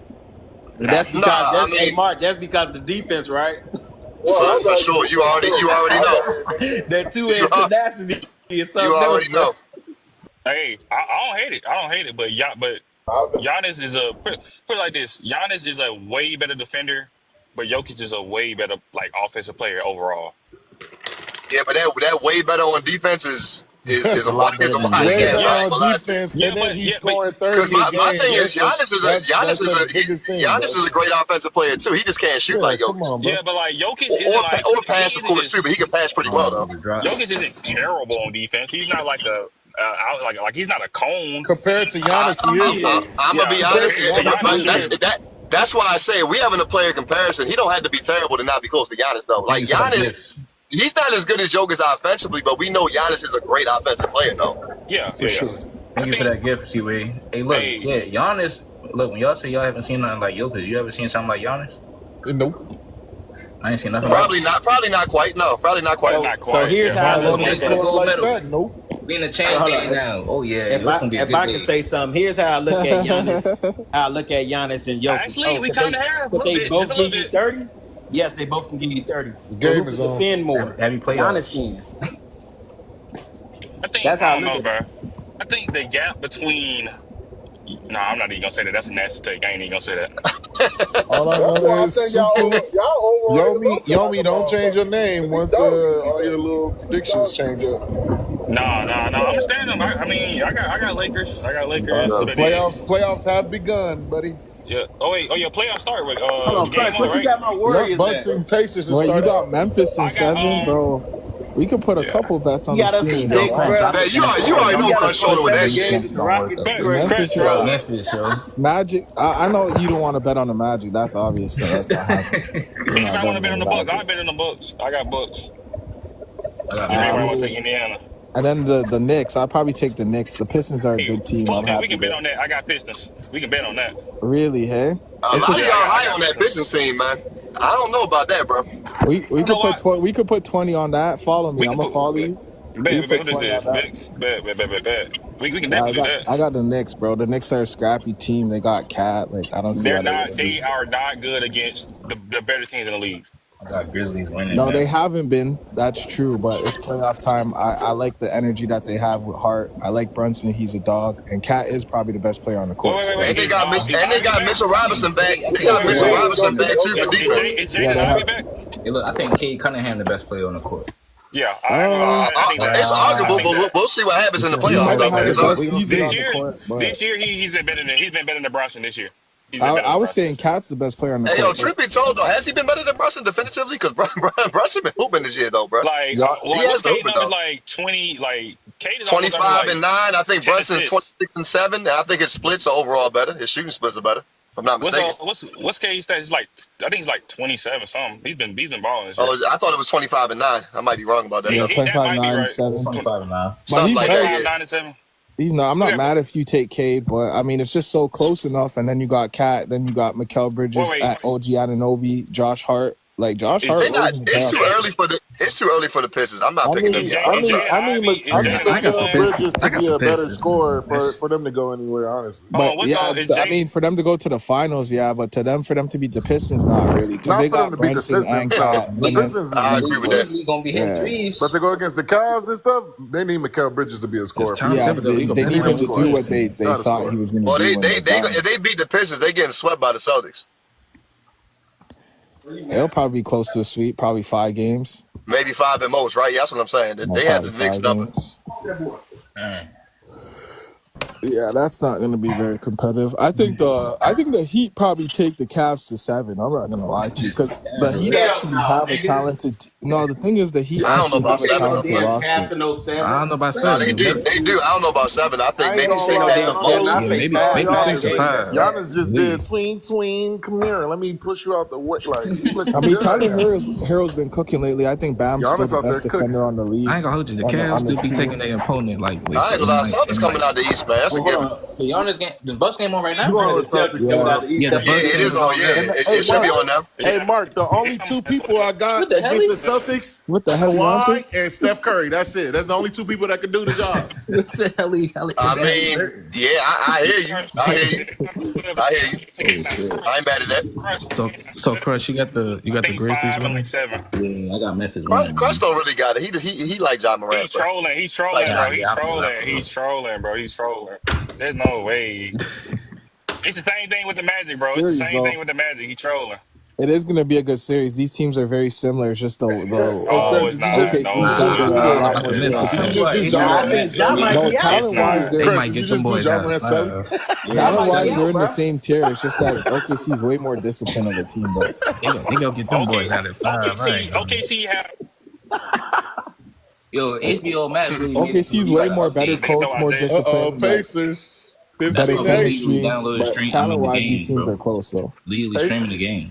But that's Nah, because I hey mean Mark, that's because of the defense, right? Well, I for got sure. You defense too. already I know. got defense. That two You edge tenacity is you something else, already bro. know. Hey, I don't hate it. I don't hate it, but Giannis is put it like this. Giannis is a way better defender, but Jokic is a way better like offensive player overall. Yeah, but that way better on defense is It's a lot better than wide Way gap. better I ain't on gonna lie. defense, Yeah, and then he's but scoring Because 30 a my game. thing is That's Giannis the biggest thing, Giannis bro. is a great offensive player too. He just can't shoot Yeah, like come Jokic. on, bro. Yeah, but like Jokic isn't like Or he pass, of isn't course, too. just But he can pass pretty well though. the drop. Jokic isn't terrible on defense. He's not like like he's not a cone. Compared to Giannis, he is though. I'm gonna be Yeah, honest. Giannis is. That's why I say we having a player comparison. He don't have to be terrible to not be close to Giannis though. Like Thank you for the Giannis. gifts. he's not as good as Jokic offensively, but we know Giannis is a great offensive player, though. Yeah, For sure. Thank you for that gift, C-Way. Hey, look, yeah, Giannis. Look, when y'all say y'all haven't seen nothing like Jokic, you ever seen something like Giannis? Nope. I ain't seen nothing. Probably not quite. No, probably not quite. So here's how I look Like at that. gold medal. That, nope. We in the champion now. Oh yeah, If it's gonna be a if good I day. can say something, here's how I look at Giannis. How I look at Giannis and Jokic. Actually, we could kinda have a could little they bit, both just a give little you bit. 30? Yes, they both can give you 30. The game Who is can on. defend more? Have you played Giannis can. I think That's how I I don't look know, at bro. I think the gap between. No, I'm not even gonna say that. That's a nasty take. I ain't even gonna say that. All I That's why know I is think y'all overrated. Yomi, don't change your name once all your little predictions change up. No. I'm gonna stand them. I mean, I got Lakers. I got Lakers. That's what it is. Playoffs have begun, buddy. Yeah. Oh wait. Oh yeah. Playoffs start with Hold on, game Craig, on, what you right? got my Warriors Yup, Bucks at? and Pacers is Well, you starting. got Memphis in I got, 7, bro. We could put a couple bets on You the got us screen. in bro. 6, bro. Man, you already know Crush Shoulder with that shit. Games, the Rockets, Bet, Greg. Memphis, Craig, Memphis, yo. Magic. I know you don't want to bet on the Magic. That's obvious. So that's not happening. You're If not I want to betting bet on the Magic. Bucks, I bet on the Bucks. I got Bucks. I got Everybody Memphis. want to take Indiana. And then the Knicks. I'd probably take the Knicks. The Pistons are a good team. I'm Fuck that. We happy can bet with. on that. I got Pistons. We can bet on that. Really, hey? A It's lot a- of y'all high on that Pistons team, man. I don't know about that, bro. we could know put we could put 20 on that. Follow me. We I'm can gonna put- follow you. Bet. put What is 20 this? on that. Knicks? Bet. We can Yeah, definitely do that. I got the Knicks, bro. The Knicks are a scrappy team. They got Cat. Like I don't see They're how not. would They do. are not good against the better teams in the league. I got Grizzlies winning. No, man. they haven't been. That's true, but it's playoff time. I like the energy that they have with Hart. I like Brunson. He's a dog, and Cat is probably the best player on the court. Wait. And they got Mitchell Robinson back. They got Mitchell Robinson back too for defense. Is Jaden Ivey back? Hey, look, I think Cade Cunningham the best player on the court. Yeah, I think that. It's arguable, but we'll see what happens in the He playoffs, might though. have had the man. best season This on the year, court, but this year he's been better than Brunson this year. He's been better than I was Brunson. saying Cat's the best player on the Hey, yo, court. truth be told, though, has he been better than Brunson definitively? Because Brunson been hooping this year, though, bro. Like, Yeah. He has the Cade hooping, numbers though. like 20, like Cade is almost 25 like and 9. I think 10 Brunson's assists. 26 and 7. And I think his splits are overall better. His shooting splits are better, if I'm not mistaken. What's Cade's stats? It's like I think he's like 27 something. He's been balling this year. Oh, I thought it was 25 and 9. I might be wrong about that. Yeah, though. that 25, might be 9, right. 7. 25 now. But Something he's like very, that. 9 and 7. he's not. I'm not Yeah. mad if you take Cade, but I mean it's just so close enough. And then you got Cat, then you got Mikal Bridges, Wait. at OG Anunoby, Josh Hart. Like Josh Is Hart. They're not, wasn't it's bad. too early for the. It's too early for the Pistons. I'm not picking them. Is yet. I need I got Mikal the Bridges to I got be the a better Pistons. scorer That's- for them to go anywhere, honestly. But what's yeah, up? Is I Jay- mean, for them to go to the finals, yeah, but for them to beat the Pistons, not really, because Not they for them got to beat the Brunson and Pistons. Cat. The And then- Pistons, I agree with that. Grizzlies gonna be hitting Yeah. threes. but to go against the Cavs and stuff, they need Mikal Bridges to be a scorer. It's time. yeah, Thibodeau, he gonna they be need him to scoring. do what they Not a thought scorer. he was going to Well, do. they when they got him. if they beat the Pistons, they getting swept by the Celtics. They'll probably be close to a sweep, probably 5 games. Maybe 5 at most, right? Yeah, that's what I'm saying. They have the Probably Knicks 5 number. games. Man. Yeah, that's not going to be very competitive. I think the Heat probably take the Cavs to 7. I'm not going to lie to you because the Heat actually have a talented. No, the thing is the Heat I don't know actually about have a 7. talented roster. I don't know about No, 7. they do. They do. I don't know about 7. I think I ain't maybe gonna 6 lie, at the I most. say maybe five. maybe 6 or 5. Giannis just did tween. Come here, let me push you out the way. Like, I mean, Tyler Herro's been cooking lately. I think Bam's Giannis still the out there best cooking. defender on the league. I ain't gonna hold you. The On the- Cavs on the do be team. taking their opponent like. I ain't gonna lie. Celtics coming out the East, man. That's a Hold given. on. The Giannis game, the Bucks game on right now. You on the Celtics? Yeah. Yeah, the Yeah, it is on. Yeah, it should be on them. Hey, Mark, the only 2 people I got What the hell against the Celtics, What the hell is wrong with Kawhi and Steph Curry. That's it. That's the only 2 people that can do the job. What the hell? I mean, yeah, I hear you. I hear you. I ain't mad at that. So Crush, you got the I think Grizzlies 5 and winning. like 7. Yeah, I got Memphis winning. Crush don't really got it. He like John Morant. He's Bro. trolling. He's trolling, Like, bro. yeah, He's trolling, bro. He's trolling. There's no way. It's the same thing with the Magic, bro. It's the Serious, same though. thing with the Magic. He's trolling. It is going to be a good series. These teams are very similar. It's just the Oh, it's not. OKC No, got it's a not. lot more It's discipline. not. You just do It's John not. Morant selling. No, It's talent-wise, not. They Chris, might did get you them just do boys John out. Morant selling? Talent-wise, they're in the same tier. It's just that OKC is way more disciplined of a team. But They gonna get them boys out at 5. Right? OKC have. Yo, HBO Max. OKC's way more better coach, more disciplined. but Pacers. That's better what Hey, we chemistry. download the But stream. talent-wise, The these game, teams bro. are close. So Legally streaming the game.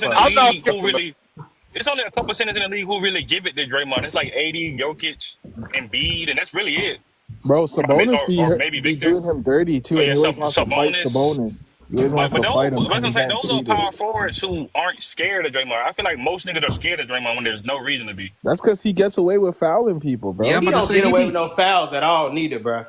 centers in the motherfucker. I'm not league scared who of him. really. It's only a couple centers in the league who really give it to Draymond. It's like AD, Jokic, and Embiid, and that's really it. Bro, I mean, Sabonis or maybe be Victor. doing him dirty too, But and yeah, he always wants to fight Sabonis. Sabonis. He always wants But to those, fight him that's because what I'm he saying. can't Those are treat it. power forwards who aren't scared of Draymond. I feel like most niggas are scared of Draymond when there's no reason to be. That's because he gets away with fouling people, Yeah, bro. he about to don't say get he away be with no fouls at all, neither, bro.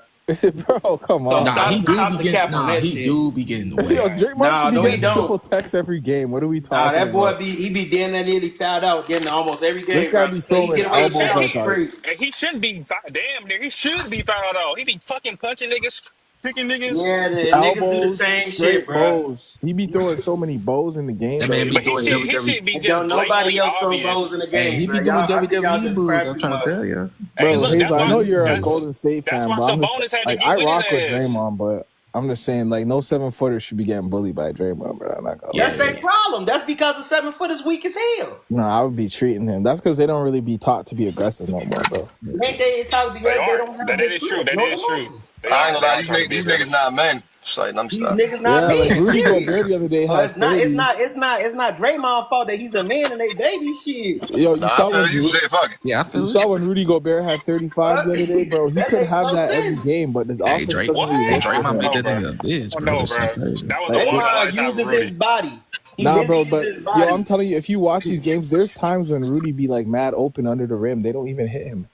Bro, come So on. nah, he do stop be the getting cap on that he shit. do be getting Yo, away. Draymond Nah, should be no, he getting don't. triple text every game. What are we Nah, talking that boy about? he be damn that nearly fouled out, getting almost every This game, guy bro. be So he throwing get away with elbows And fouls. out he It's there. crazy. and he shouldn't be damn near. He should be fouled out. He be fucking punching niggas. picking niggas. Yeah, the niggas do the Elbows, same shit, straight bro. bows. He be throwing so many bows in the game. That man be But doing his shit be And just don't nobody blatantly else throw bows obvious. in the Hey, game, he bro. be doing I think y'all WWE just moves. crack I'm too trying to much. tell you. Hey, Bro, look, Hazel, I know you're a that's Golden State that's fan, why but Sabonis had to get I with rock with his ass. Draymond, but I'm just saying, like, no 7-footer should be getting bullied by Draymond, bro. I'm not gonna That's lie. their problem. That's because the 7 foot is weak as hell. No, I would be treating him. That's because they don't really be taught to be aggressive no more, bro. Ain't they talking They because they aren't. don't have That the is true. strength That nor the is true. muscle. I ain't gonna lie, They aren't trying to be these niggas aggressive. not men. It's like, let me These stop. niggas not Yeah, like men. Rudy Period. Gobert the other day So had it's not 30. Draymond's fault that he's a man and they baby shit. Yo, Nah, I feel you. Shit, fuck it. Yeah, I you feel saw it. when Rudy Gobert had 35 the other day, bro. He That could makes have no that every sense. game, but the Hey, offense Drake. doesn't really Hey, work for Draymond made him. that nigga a bitch, Oh, bro. no, That shit bro. crazy. That was a Like, one Draymond lifetime uses Rudy. his body. He nah, really bro, uses but his body. yo, I'm telling you, if you watch these games, there's times when Rudy be like mad open under the rim. They don't even hit him.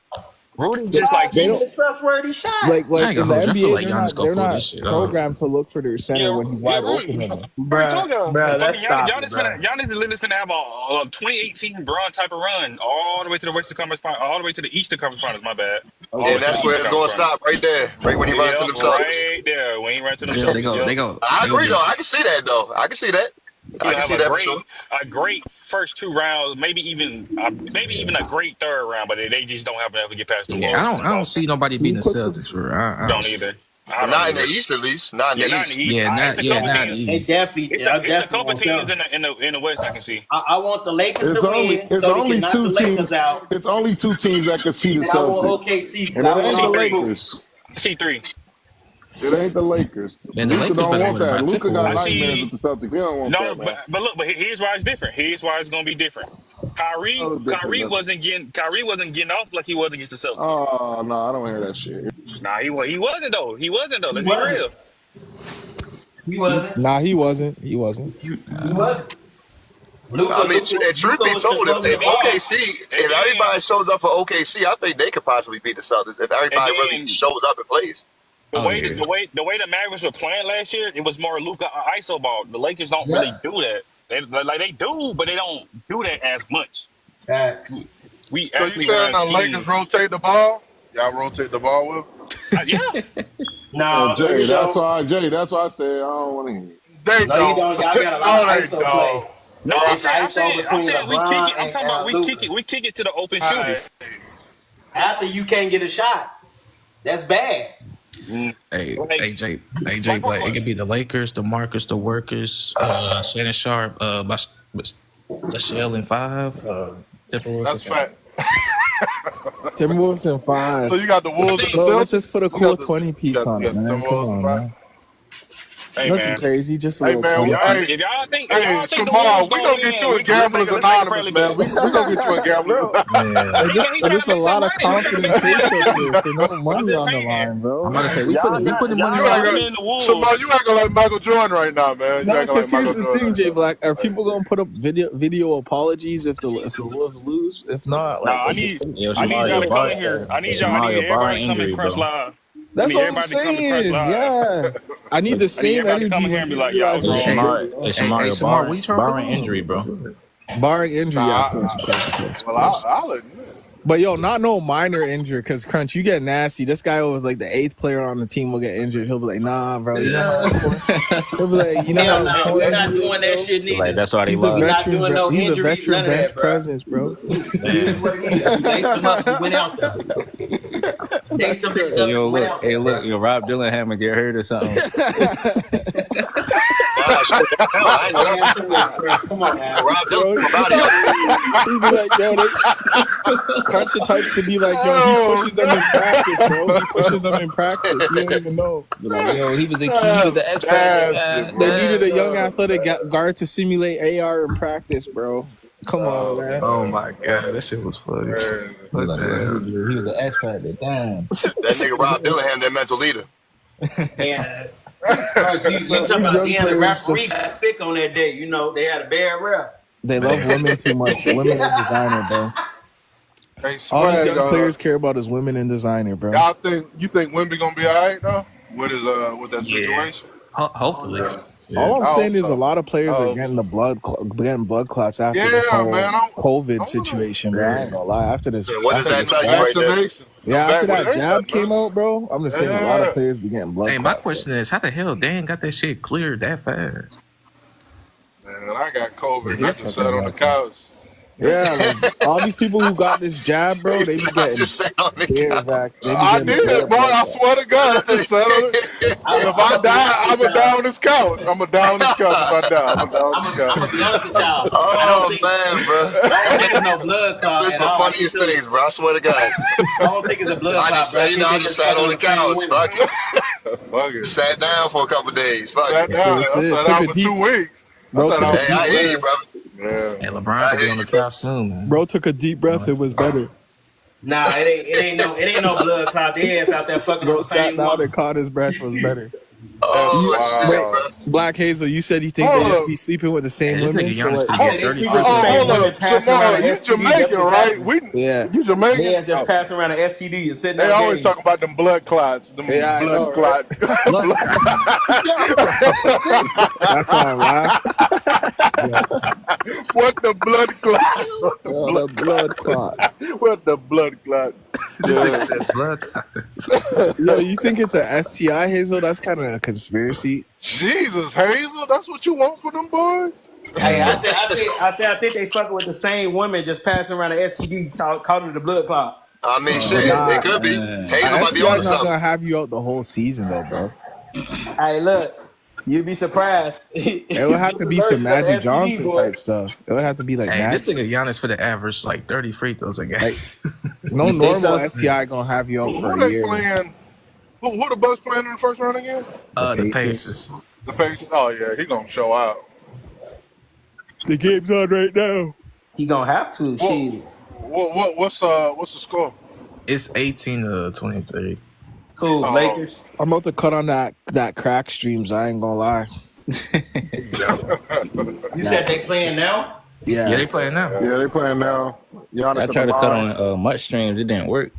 Rudy just like They He's don't a trustworthy shot. like I ain't in gonna the hold you. I feel NBA. like Giannis They're gonna pull not this shit off. programmed to look for their center when he's wide Rudy. open. Him. Bro, told y'all. Bruh, Fucking let's stop it, Giannis is literally finna have a 2018 Bron type of run all the way to the Western Conference Finals, all the way to the Eastern Conference Finals. My bad. All the way And to the that's where Eastern it's gonna Conference Finals. stop right there, right when he run into Yep, them Celtics. right there when he ran to them Yeah, Celtics. they go. Yep. They go. I They go agree get. though. I can see that though. I can see that. He's I gonna can have see that for sure. a great first 2 rounds, maybe even a great third round, but they just don't have enough to get past the Yeah, Wolves. I don't see nobody He beating the puts Celtics for. I don't Don't see. either. I But don't not in the either. East, at least. Not in Yeah, the not in the East. East. Yeah, It's a couple not teams. They definitely, It's I a definitely couple want teams them. in the West I can see. I want the Lakers It's to only win it's so they only can knock the two Lakers teams. out. It's only two teams that can see the And I want Celtics, OKC because and I it want ain't the them to Lakers. I see 3. It ain't the Lakers. Man, the Luka Lakers don't better want win by that. Luka got I Timberwolves. nightmares see. with the Celtics. They don't want No, that, man. but look, but here's why it's different. Here's why it's gonna be different. Oh, it's different. Kyrie wasn't getting off like he was against the Celtics. Oh no, I don't hear that shit. Nah, he wasn't though. He wasn't though. He Let's be wasn't. real. He wasn't. Nah, he wasn't. He wasn't. He wasn't. I mean, and truth be was told, if controlling the ball. OKC, if everybody shows up for OKC, I think they could possibly beat the Celtics if everybody And really then shows up and plays. the Oh way yeah. the way the Mavericks were playing last year, it was more Luka ISO ball. The Lakers don't really do that. They do, but they don't do that as much. Facts. We So you actually saying run the Lakers schemes. rotate the ball? Y'all rotate the ball with? Yeah. No, Jay, you that's don't. why I said I don't want to hear it. They No, don't. you don't. Y'all got a lot No, of they ISO don't. play. No, It's ISO I'm between saying we kick LeBron it. I'm and talking about we Luka. kick it to the open Hey, shooters. After you can't get a shot, that's bad. Hey, Like, AJ, like Black. It what? could be the Lakers, the Marcus, the Workers, Shannon Sharp, Michelle in 5, Timberwolves that's in 5. fact. Timberwolves in 5. So you got the Wolves and the Bro, let's Celtics. just put a You cool got the 20 piece on it, man. Come Timberwolves on, and man. Hey Nothing man. crazy, just a Hey little man, 20 hey, piece. If y'all think hey, the Shamar, Wolves we gonna gonna get you win, in Gamblers let's make it Anonymous, friendly man. bet. We gonna get you in Gamblers Bro, Anonymous. He There's trying to a make lot some of money. He trying to confident make some money takes up too. here for no I'm money just on the saying. line, bro. I'm about to say we Y'all putting money You on acting, the recommend the Shamar, Wolves. you acting like Michael Jordan right now, man. You Nah, acting like because here's Michael the Jordan thing, right Jay now. Black. Are people gonna put up video apologies if the Wolves lose? If not, Nah, like, I what's need the- Yo, I need Shamar, y'all your to bar, come in here. I need Shamar, your bar everybody to come injury, in Crunch bro. Live. I That's need what I'm everybody to come to Crunch saying. Live. Yeah, I need the I need same everybody to come energy in here when and be you like, y'all realize was we Hey, wrong. should. Shamar, hey, Shamar, your Shamar, bar, what you trying to put barring injury, on? bro. Barring injury, yeah, of Nah, course. well, I'll admit. But yo, not no minor injury, because Crunch, you get nasty. This guy was like the 8th player on the team will get injured. He'll be like, nah, bro. You know how important. He'll be like, you know Hell how no, we're important not he is, doing that bro. shit neither. Like that's why they He's a We're not lost. doing no He's a injuries, veteran none of bench that, bro. presence, bro. It is what it is. We laced them up and went out there. Laced them bitches up Yo, and went look, out hey, there, look, bro. yo, Rob Dillingham would get hurt or something. Nah, shit, I ain't gonna lie. Damn, too much, Chris. Come on, man. Rob Bro, Dillon from out here. he be like, yo, Crunch the type to be like, yo, he pushes them in practice, bro. He pushes them in practice. You don't even know. Be like, yo, he was the key, he was the X factor. Bastard, They bro. needed a young athletic guard to simulate AR in practice, bro. Come on, man. Oh my god, that shit was funny. Man. He was like, yo, he was an X factor. Damn. That nigga Rob Dillingham, their mental leader. And bro, you talking about young damn, the players referee just- got sick on that day. You know, they had a bad rep. They love women too much. Women in designer, bro. Hey, All these Swag, young players care about is women in designer, bro. y'all think Wemby gonna be all right though with his with that Yeah. situation? Hopefully. All I'm I saying hope is a so. lot of players I are hope getting blood clots after Yeah, this whole man, COVID I wanna- situation, bro. I ain't gonna lie. After this, And what does after that this tell you right there? Vaccination. Yeah, after back with that it, jab man. came out, bro, I'm just saying a lot of Yeah. players be getting blood Hey, my clots. question is, how the hell Dan got that shit cleared that fast? Man, I got COVID and I His just fucking sat on the blood. couch. Yeah, like all these people who got this jab, bro, they be I getting just sat on the their couch. vac. They be I getting did, their bro. blood I clots. swear to God, I just sat on it. If I die, I'm going to die on this couch. I'm going to die on this couch if I die. I'm going to die on this I'm gonna couch. be honest with y'all. I Oh don't think man, bro. I don't think it's no blood clot It's at the all. I funniest think things, bro. I swear to God. I don't think it's a blood I clot. just Bro. sat, I they just sat on the fucking same couch. women. Fuck it. Fuck it. Sat down for a couple days. Fuck Sat it. down. I That's it. sat Took out a for deep, 2 weeks. bro. I sat Took out a Hey, for deep I hear you, breath. brother. Hey, Yeah. LeBron I could be hear on you, the bro. couch soon, man. Bro took a deep breath. It was better. Nah, it ain't no blood clot. They ass out there fucking on Bro the sat same down woman. and caught his breath. It was better. That's Oh shit, Wait, wild. bro. Black Hazel, you said you think Hold they just up. be sleeping with the Hey, same this women? nigga So Giannis what? could Oh, get they sleep with 35. the same Hold women up. passing around Samara, an you STD. That's Jamaican, what's right? happening. Yeah, You Jamaican? They ass just Oh. passing around an STD and sitting They on always games. talk about them blood clots. Them yeah, I blood know, right? clots. Look, That's why I laugh. What the blood clot? What the Oh, blood the blood clot? clot. What the blood clot? this nigga Yeah. said blood. Yo, you think it's a STI, Hazel? That's kind of a conspiracy. Jesus, Hazel, that's what you want for them boys? Hey, I think they fucking with the same women just passing around an STD, calling it the blood clot. I mean, But shit, nah, it could be. Man. Hazel a might be STI onto is not something. gonna have you out the whole season, though, bro. Hey, look, you'd be surprised. It would have to be some Magic Johnson type stuff. It would have to be like Hey, this Magic. nigga Giannis for the average like 30 free throws a game. Like, no You think normal so? STI gonna have you out Who for a they year. playing? Who the Bucks playing in the first round again? The The Pacers. Pacers. The Pacers? Oh, yeah, he going to show out. The game's on right now. He gonna have to. What, Shit. what's the score? It's 18-23. Cool, Oh, Lakers. I'm about to cut on that crack streams. I ain't gonna lie. You said they playing now? Yeah, Yeah. they playing now. Yeah, they playing now. Giannis I at the tried to cut line. on much streams. It didn't work.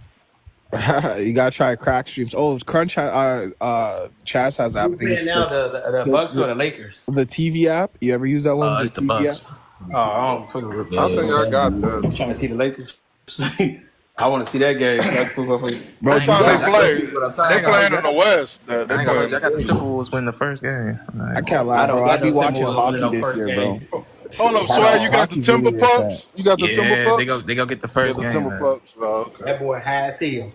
You gotta try crack streams. Oh, Crunch. Chaz has that. I Who think playing it's now? The Bucks or the Lakers? the TV app. You ever use that one? It's the TV Bucks. app. Oh, I don't fucking with I think I got I'm that. trying to see the Lakers. I want to see that game. Bro, What you time guys, they play? I They ain't gonna playing lie, in the West. They I ain't gonna lie, playing. I got the Timberwolves win the first game. I can't lie, I don't bro. got I be no watching Timberwolves hockey winning no this first year, game. bro. Hold up, Swag, you got the Hockey's Timber really where it's Pups? You got the Timber Yeah, Pups? they go get the Yeah, first the game. Timber man. Pups. Oh, okay. That boy high as hell.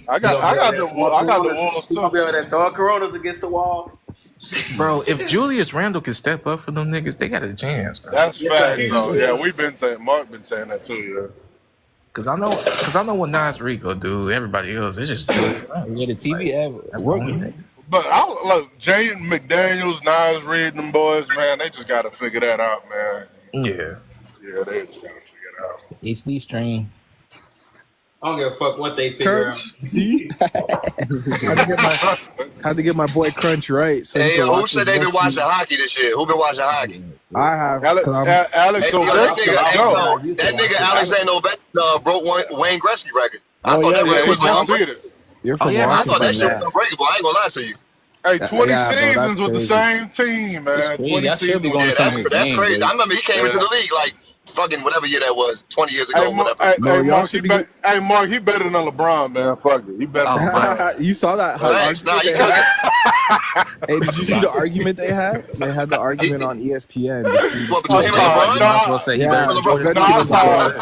I got the Wolves You gonna too. be able to throw Coronas against the wall? Bro, if Julius Randle can step up for them niggas, they got a chance, bro. That's Yeah, facts, yeah. though. Yeah, we've been saying, Mark been saying that too. Yeah. Cause I know what Nas Rico do. Everybody else, it's just Julius Randle. Yeah, the TV app That's the only working. nigga. But I look, Jaden McDaniels, Nas Reed, them boys, man, they just got to figure that out, man. Yeah. Yeah, they just got to figure it out. HD stream. I don't give a fuck what they figure Crunch, out. see? Had to get my boy Crunch right. So he Hey, can who watch said his they been Nets watching games. hockey this year? Who been watching hockey? I have. Alex, 'Cause I'm- Alex Hey, yo, Ovechkin, that nigga Alexander Ovechkin broke Wayne Gretzky record. I Oh, thought yeah, that yeah, record was yeah. unbreakable. You're from yeah, I thought that Washington, shit yeah. was unbreakable. I ain't gonna lie to you. Hey, 20 Yeah, bro, that's seasons with the crazy. same team, man. It's crazy. 20 I should be seasons. going Yeah, to some that's of his that's games, crazy. bro. I remember he came into the league like fucking whatever year that was, 20 years ago, Hey, Mark, whatever. Bro, y'all Mark, should be. Mark, he better than LeBron, man. Fuck it. He better than LeBron. You saw that how Thanks. Nah, argument you they could. had? Hey, did you see the argument they had? They had the argument on ESPN between What, the between him and Steelers. LeBron? You might as well say he Yeah, better than Jordan. Ovechkin Nah, and I saw LeBron. it.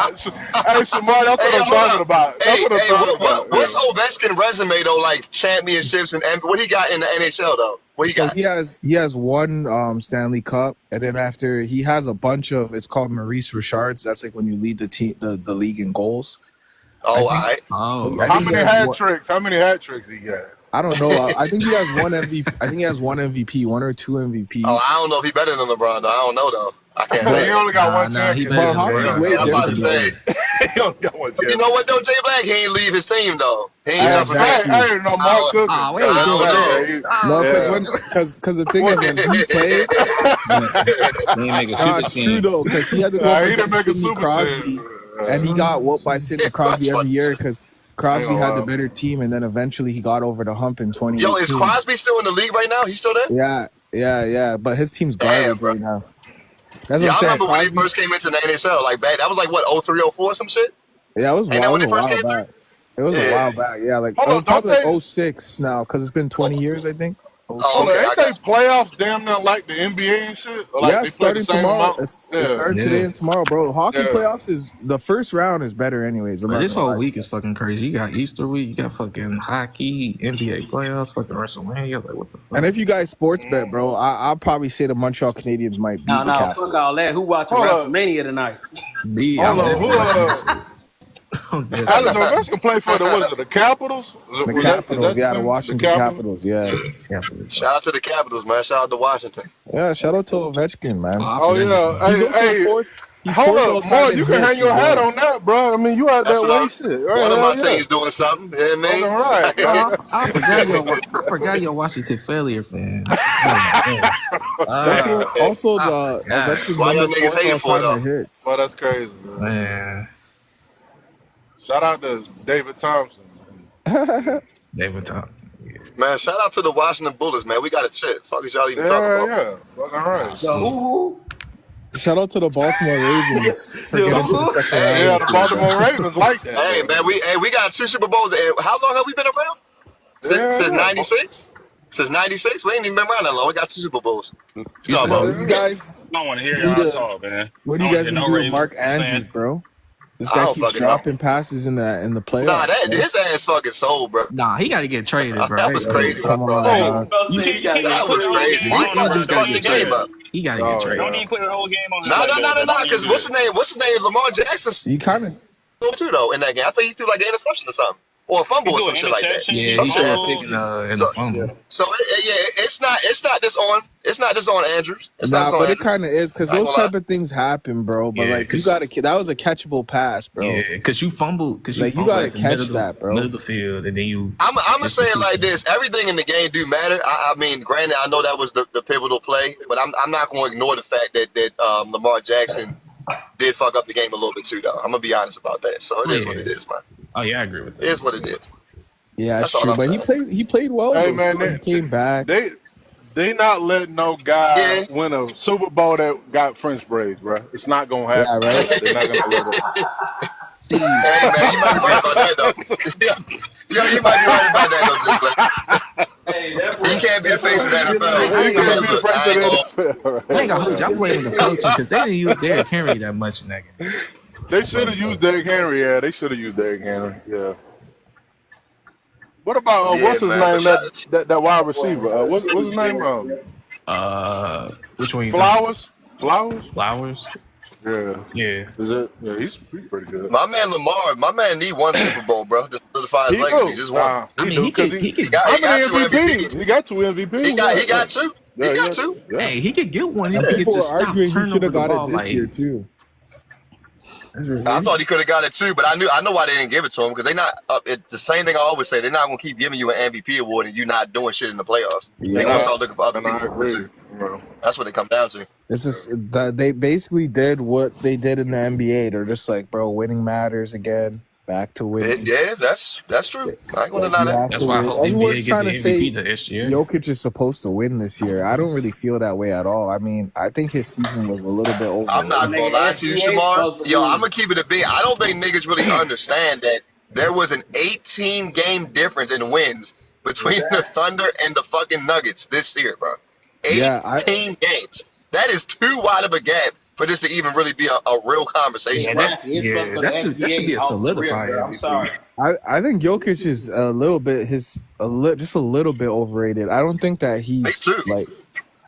Hey, Shamar, that's what Hey, I'm hold talking up. about. That's Hey, what I'm hey, talking about. what's Ovechkin resume though? Like championships and what he got in the NHL though? What he So got? he has one Stanley Cup, and then after he has a bunch of, it's called Maurice Richards. That's like when you lead the team, the league in goals. Oh, I all think- right. Oh, I How think he many has hat one- tricks? How many hat tricks he got? I don't know. I think he has one MVP. I think he has one MVP, one or two MVPs. Oh, I don't know if he better than LeBron though. I don't know though. I can't He say. only got one he championship. better But than hockey's LeBron. way Yeah, I'm about to different. say. He only got one But you championship. know what though, Jay Black, he ain't leave his team though. He ain't Yeah, jumping exactly. back. Hey, no, Mark Cooker. Oh, wait, I don't know. No, Yeah. because the thing is when he played, He ain't make a super it's team. true though, because he had to go Nah, up he didn't against make a Sidney super Crosby, team. and he got whooped by Sidney Crosby every year because Crosby Ain't had gonna the lie. better team, and then eventually he got over the hump in 2018. Yo, is Crosby still in the league right now? He's still there? Yeah, but his team's Damn, garbage bro. right now. That's Yeah, what I I'm saying. remember when he Crosby, first came into the NHL. Like back, that was like what 03, 04, some shit. Yeah, it was Ain't that when they a first while came through? back. It was a Yeah. while back. Yeah, like Hold on, don't probably they? like 06 now because it's been 20 years, I think. Oh, Hold 06. on, okay, I ain't they got playoffs damn near like the NBA and shit? Or like Yeah, they it's play the starting same tomorrow. amount? It's Yeah, starting today Yeah. and tomorrow, bro. Hockey yeah. playoffs is the first round is better, anyways. I'm But not this gonna whole lie. week is fucking crazy. You got Easter week, you got fucking hockey, NBA playoffs, fucking WrestleMania. Like, what the fuck? And if you guys sports bet, bro, I'll probably say the Montreal Canadiens might beat the No, fuck Capitals. all that. Who watching Hold up. WrestleMania tonight? Me, Hold I'm on, definitely watching this shit. I'm Alex definitely Ovechkin play for the what is it? The Capitals? The Is Capitals, that yeah, the the team? Washington Capitals, yeah. Capitals. Shout out to the Capitals, man. Shout out to Washington. Yeah, shout out to Ovechkin, man. I Oh forgot yeah. He's Hey, also hey, fourth. He's hold fourth all up, time Mark. in You can hits hang your as hat well. on that, bro. I mean, you out That's that what way, I'm. shit. One of my Right, hell yeah. teams doing something. You know Fucking what I mean? right. I forgot you're a Washington failure fan. Also, the God. Ovechkin's Why y'all number niggas fourth hating all for it, time in though? hits. Well, that's crazy, man. Man, Shout out to David Thompson. David Top. Man, shout out to the Washington Bullets, man. We got a shit. Fuck is y'all even talking Yeah, about? yeah. Fucking right. The who? Shout out to the Baltimore Ravens for getting to the second round. Yeah, this the year, Baltimore bro. Ravens like that. Hey, though. man, we got 2 Super Bowls. And how long have we been around? Since Yeah, yeah. '96. Since '96, we ain't even been around that long. We got 2 Super Bowls. You talking Bro, about? you guys, I don't want to hear need y'all to, talk, man. what I are you don't guys hear gonna no do with Ravens Mark fans. Andrews, bro? This I guy don't keeps fucking know. dropping passes in the Nah, playoffs. that bro. his ass fucking sold, bro. Nah, he got to get traded, bro. That was crazy when I Come saw that. on. You can't That even put was the whole crazy. game He on Mark him, bro. Andrews fucked got to Don't get even do the game that. up. traded. He got to get Oh, traded. Don't yeah. even put the whole game on him No, like no, that, no, no, bro. no. Don't even Because do what's that. the name? What's the name? Lamar Jackson He kind of, too though in that game. I think he threw like an interception or something, or a He fumble or threw some an shit like that. interception. Yeah, He Some he shit threw a happened. pick fumbled. in So, the fumble. so it's not this on Andrews. It's not nah, this on but it Andrews. kind of is because I ain't those gonna lie. type of things happen, bro. But Yeah, like, you got to, that was a catchable pass, bro. Yeah, because you fumbled. Because you Like, you fumbled gotta at the catch middle, that, bro. middle of the field, and then you. I'm gonna just say it complete like that. this: everything in the game do matter. I mean, granted, I know that was the pivotal play, but I'm not going to ignore the fact that Lamar Jackson did fuck up the game a little bit too, though. I'm gonna be honest about that. So it is what it is, man. Oh yeah, I agree with It that. is what it is. Yeah, That's that's all true. I'm But saying. he played well Hey, though. man, So he came back. they not letting no guy Yeah. win a Super Bowl that got French braids, bro. It's not gonna Yeah, happen. right. They're not gonna let it. See, Hey man, you might be right about that though. Yeah, you might be right about that though, Hey, that He can't be the face of the NFL. I ain't He gonna can't hold be you. the Look, I ain't gonna. president of the NFL, I ain't gonna hold right? you. I'm blaming the coaching because they didn't use Derrick Henry that much in that game. They should have used Derrick Henry. Yeah, they should have used Derrick Henry. Yeah. What about Yeah, what's his man. name? But That wide receiver. What's his name? Which one? You think? Flowers. Flowers. Yeah. Yeah. Is it? Yeah, he's pretty good. my man Lamar, my man need one Super Bowl, bro, to solidify his He legacy. do. Just one. I He mean, do he because could. he, He could. Got how many two MVPs? He got two MVPs. He got two. Yeah, He got yeah, two. yeah. Hey, he could get one if And he could people just were stop arguing he turning should over have the got ball. it this Like, year too. I thought he could have got it too, but I know why they didn't give it to him because they not the same thing I always say. They're not gonna keep giving you an MVP award and you not doing shit in the playoffs. Yeah. They gonna start looking for other And I people to give it agree. to. Bro. That's what it comes down to. This is they basically did what they did in the NBA. They're just like, bro, winning matters again. Back to winning. Yeah, that's true. I ain't gonna Like, deny you that. have that's to why I win. hope NBA Everyone's get trying the to say MVP this year. Jokic is supposed to win this year. I don't really feel that way at all. I mean, I think his season was a little bit over. I'm not gonna lie to you, Shamar. Yo, I'm gonna keep it a beat. I don't think niggas really understand that there was an 18 game difference in wins between the Thunder and the fucking Nuggets this year, bro. 18 Yeah, games. That is too wide of a gap for this to even really be a real conversation. Yeah, that should be a solidifier. I'm sorry. I think Jokic is a little bit just a little bit overrated. I don't think that he's like.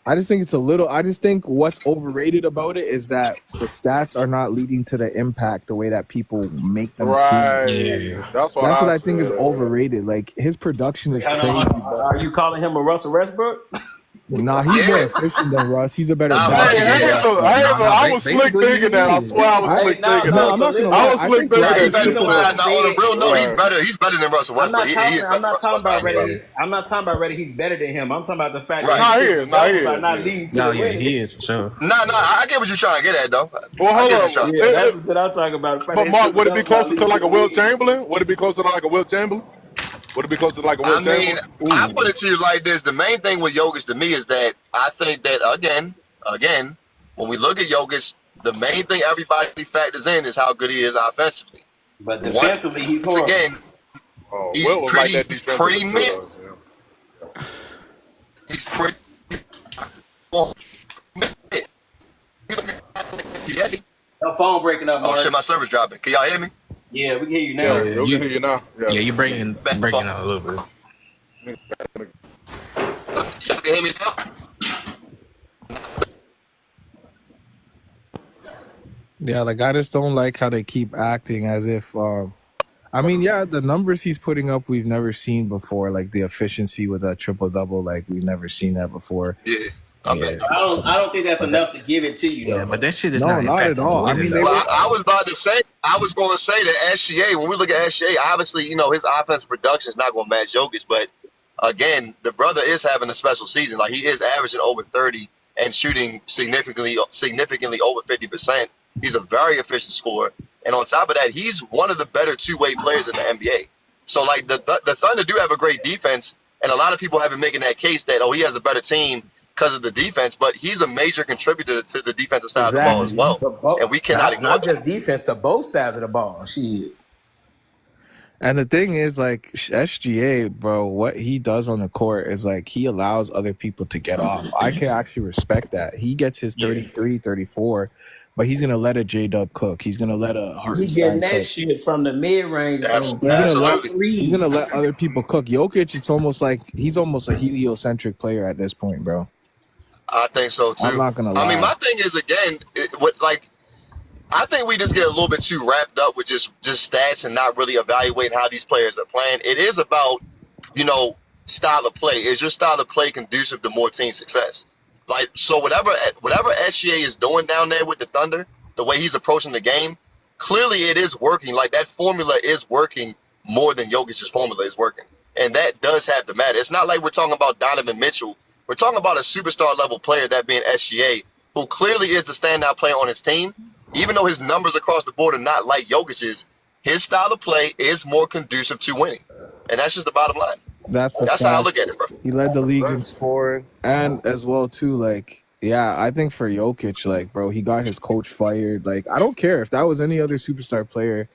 I just think it's a little. I just think what's overrated about it is that the stats are not leading to the impact the way that people make them Right. seem. Yeah. That's what I think is overrated. Like his production is crazy. Are you calling him a Russell Westbrook? Nah, he's more efficient than Russ. He's a better basketball. I was slick thinking that. I swear I was slick thinking that. I'm not gonna I lie. was I slick think thinking Russ is that. triple. On a real note, he's better than Russell I'm Westbrook. not talking about whether I'm not talking about whether he's better than him. I'm talking about the fact Right. that He is. not leading to No, the yeah, winning. he is for sure. Nah, I get what you're trying to get at, though. Well, I hold get on. what you're trying to Yeah, that's what I'm talking about. But Mark, would it be closer to like a Wilt Chamberlain? Would it be closer to like a Wilt Chamberlain? Would it be closer to like a Wilt I mean, Chamberlain? I put it to you like this. The main thing with Jokic to me is that I think that, again, when we look at Jokic, the main thing everybody factors in is how good he is offensively. But Once defensively, he's horrible. again, Oh, he's Will was like pretty. that He's defensively pretty too, mid. though. Yeah. He's pretty. Well, yeah. Your phone breaking up, Oh Mark. shit, my server's dropping. Can y'all hear me? Yeah, we can hear you Yeah, now. we can hear you now. Yeah, Yeah. you're breaking out a little bit. Y'all can hear me now? Yeah, like I just don't like how they keep acting as if I mean, yeah, the numbers he's putting up we've never seen before, like the efficiency with a triple double, like we've never seen that before. Yeah. I don't think that's enough to give it to you. Yeah, Though. but that shit is No, not at all. I mean, they Well, were, I was about to say, I was going to say that SGA, when we look at SGA, obviously, his offensive production is not going to match Jokic, but again, the brother is having a special season. Like, he is averaging over 30 and shooting significantly over 50%. He's a very efficient scorer. And on top of that, he's one of the better two-way players in the NBA. So, like, the Thunder do have a great defense, and a lot of people have been making that case that, he has a better team because of the defense, but he's a major contributor to the defensive side of the ball as well. And we cannot ignore not that. just defense to both sides of the ball. Shit. and the thing is, like SGA, bro, what he does on the court is like he allows other people to get off. I can actually respect that. He gets his 33, 34, but he's gonna let a J-Dub cook. He's gonna let a He Hartenstein getting that cook. shit from the mid range. He's gonna let other people cook. Jokic, it's almost like he's almost a heliocentric player at this point, bro. I think so too. I'm not gonna lie. I mean, my thing is again, I think we just get a little bit too wrapped up with just stats and not really evaluating how these players are playing. It is about, style of play. Is your style of play conducive to more team success? Like, so whatever SGA is doing down there with the Thunder, the way he's approaching the game, clearly it is working. Like, that formula is working more than Jokic's formula is working. And that does have to matter. It's not like we're talking about Donovan Mitchell. We're talking about a superstar level player, that being SGA, who clearly is the standout player on his team. Even though his numbers across the board are not like Jokic's, his style of play is more conducive to winning. And that's just the bottom line. That's how I look at it, bro. He led the league in scoring, and as well too, like, yeah, I think for Jokic, like, bro, he got his coach fired. Like, I don't care if that was any other superstar player.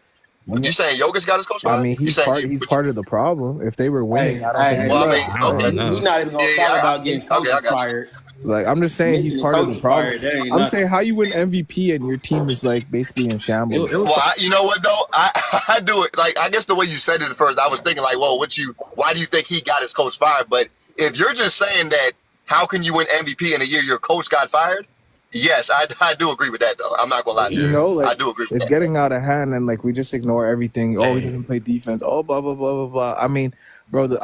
You saying Jokic got his coach fired? I mean, he's part of the problem. If they were winning, I don't think. He's not even gonna talk about getting coaches fired. Like, I'm just saying he's part of the problem. Fired, I'm saying how you win MVP and your team is like basically in shambles. Well, you know what though? I do it like, I guess the way you said it at first, I was thinking like, well, why do you think he got his coach fired? But if you're just saying that, how can you win MVP in a year your coach got fired? Yes, I do agree with that though. I'm not gonna lie to you. Like, I do agree with it's that. getting out of hand, and like we just ignore everything. Oh, he doesn't play defense. Oh, blah blah blah blah blah. I mean, bro, the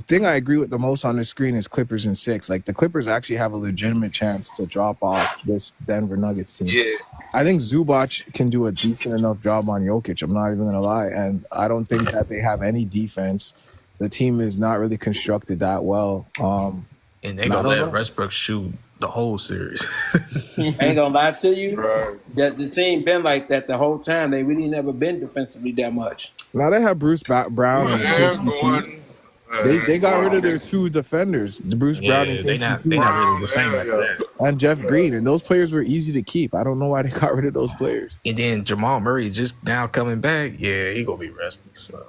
thing I agree with the most on the screen is Clippers in 6. Like, the Clippers actually have a legitimate chance to drop off this Denver Nuggets team. Yeah. I think Zubac can do a decent enough job on Jokic. I'm not even gonna lie, and I don't think that they have any defense. The team is not really constructed that well. And they gonna let Westbrook shoot the whole series. Ain't gonna lie to you. That the team been like that the whole time. They really never been defensively that much. Now they have Bruce Brown and KCP. They got rid of their 2 defenders, Bruce Brown and KCP. They not really the same after that. And Jeff Green, and those players were easy to keep. I don't know why they got rid of those players. And then Jamal Murray just now coming back. Yeah, he gonna be rested. So,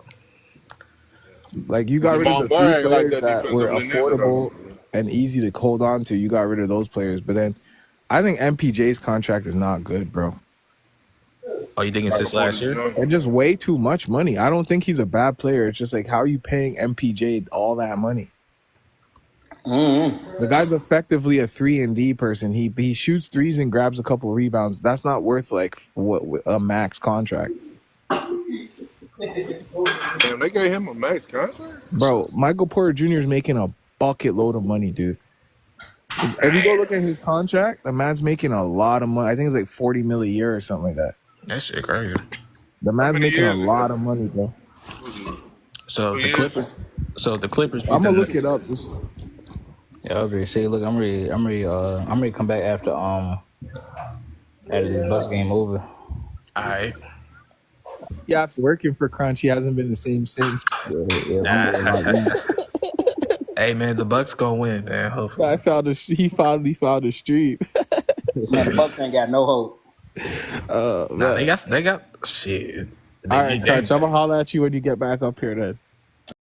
like, you got rid of the 3 players that were affordable and easy to hold on to. You got rid of those players, but then I think MPJ's contract is not good, bro. Oh, you think it's this last year? And just way too much money. I don't think he's a bad player. It's just like, how are you paying MPJ all that money? The guy's effectively a 3-and-D person. He shoots threes and grabs a couple rebounds. That's not worth like what a max contract. Damn, they gave him a max contract? Bro, Michael Porter Jr. is making a bucket load of money, dude. If you go look at his contract, the man's making a lot of money. I think it's like $40 million a year or something like that. That shit crazy. The man's making a lot of money, bro. So the Clippers. I'm gonna look it up. Yeah, I was ready to say, look, I'm ready to come back after this Bucks game over. All right. Yeah, after working for Crunch, he hasn't been the same since. Hey man, the Bucks gonna win, man. Hopefully. He finally found a stream. The Bucks ain't got no hope. Nah, Man. they got shit. All right, Crutch. I'm gonna holler at you when you get back up here then.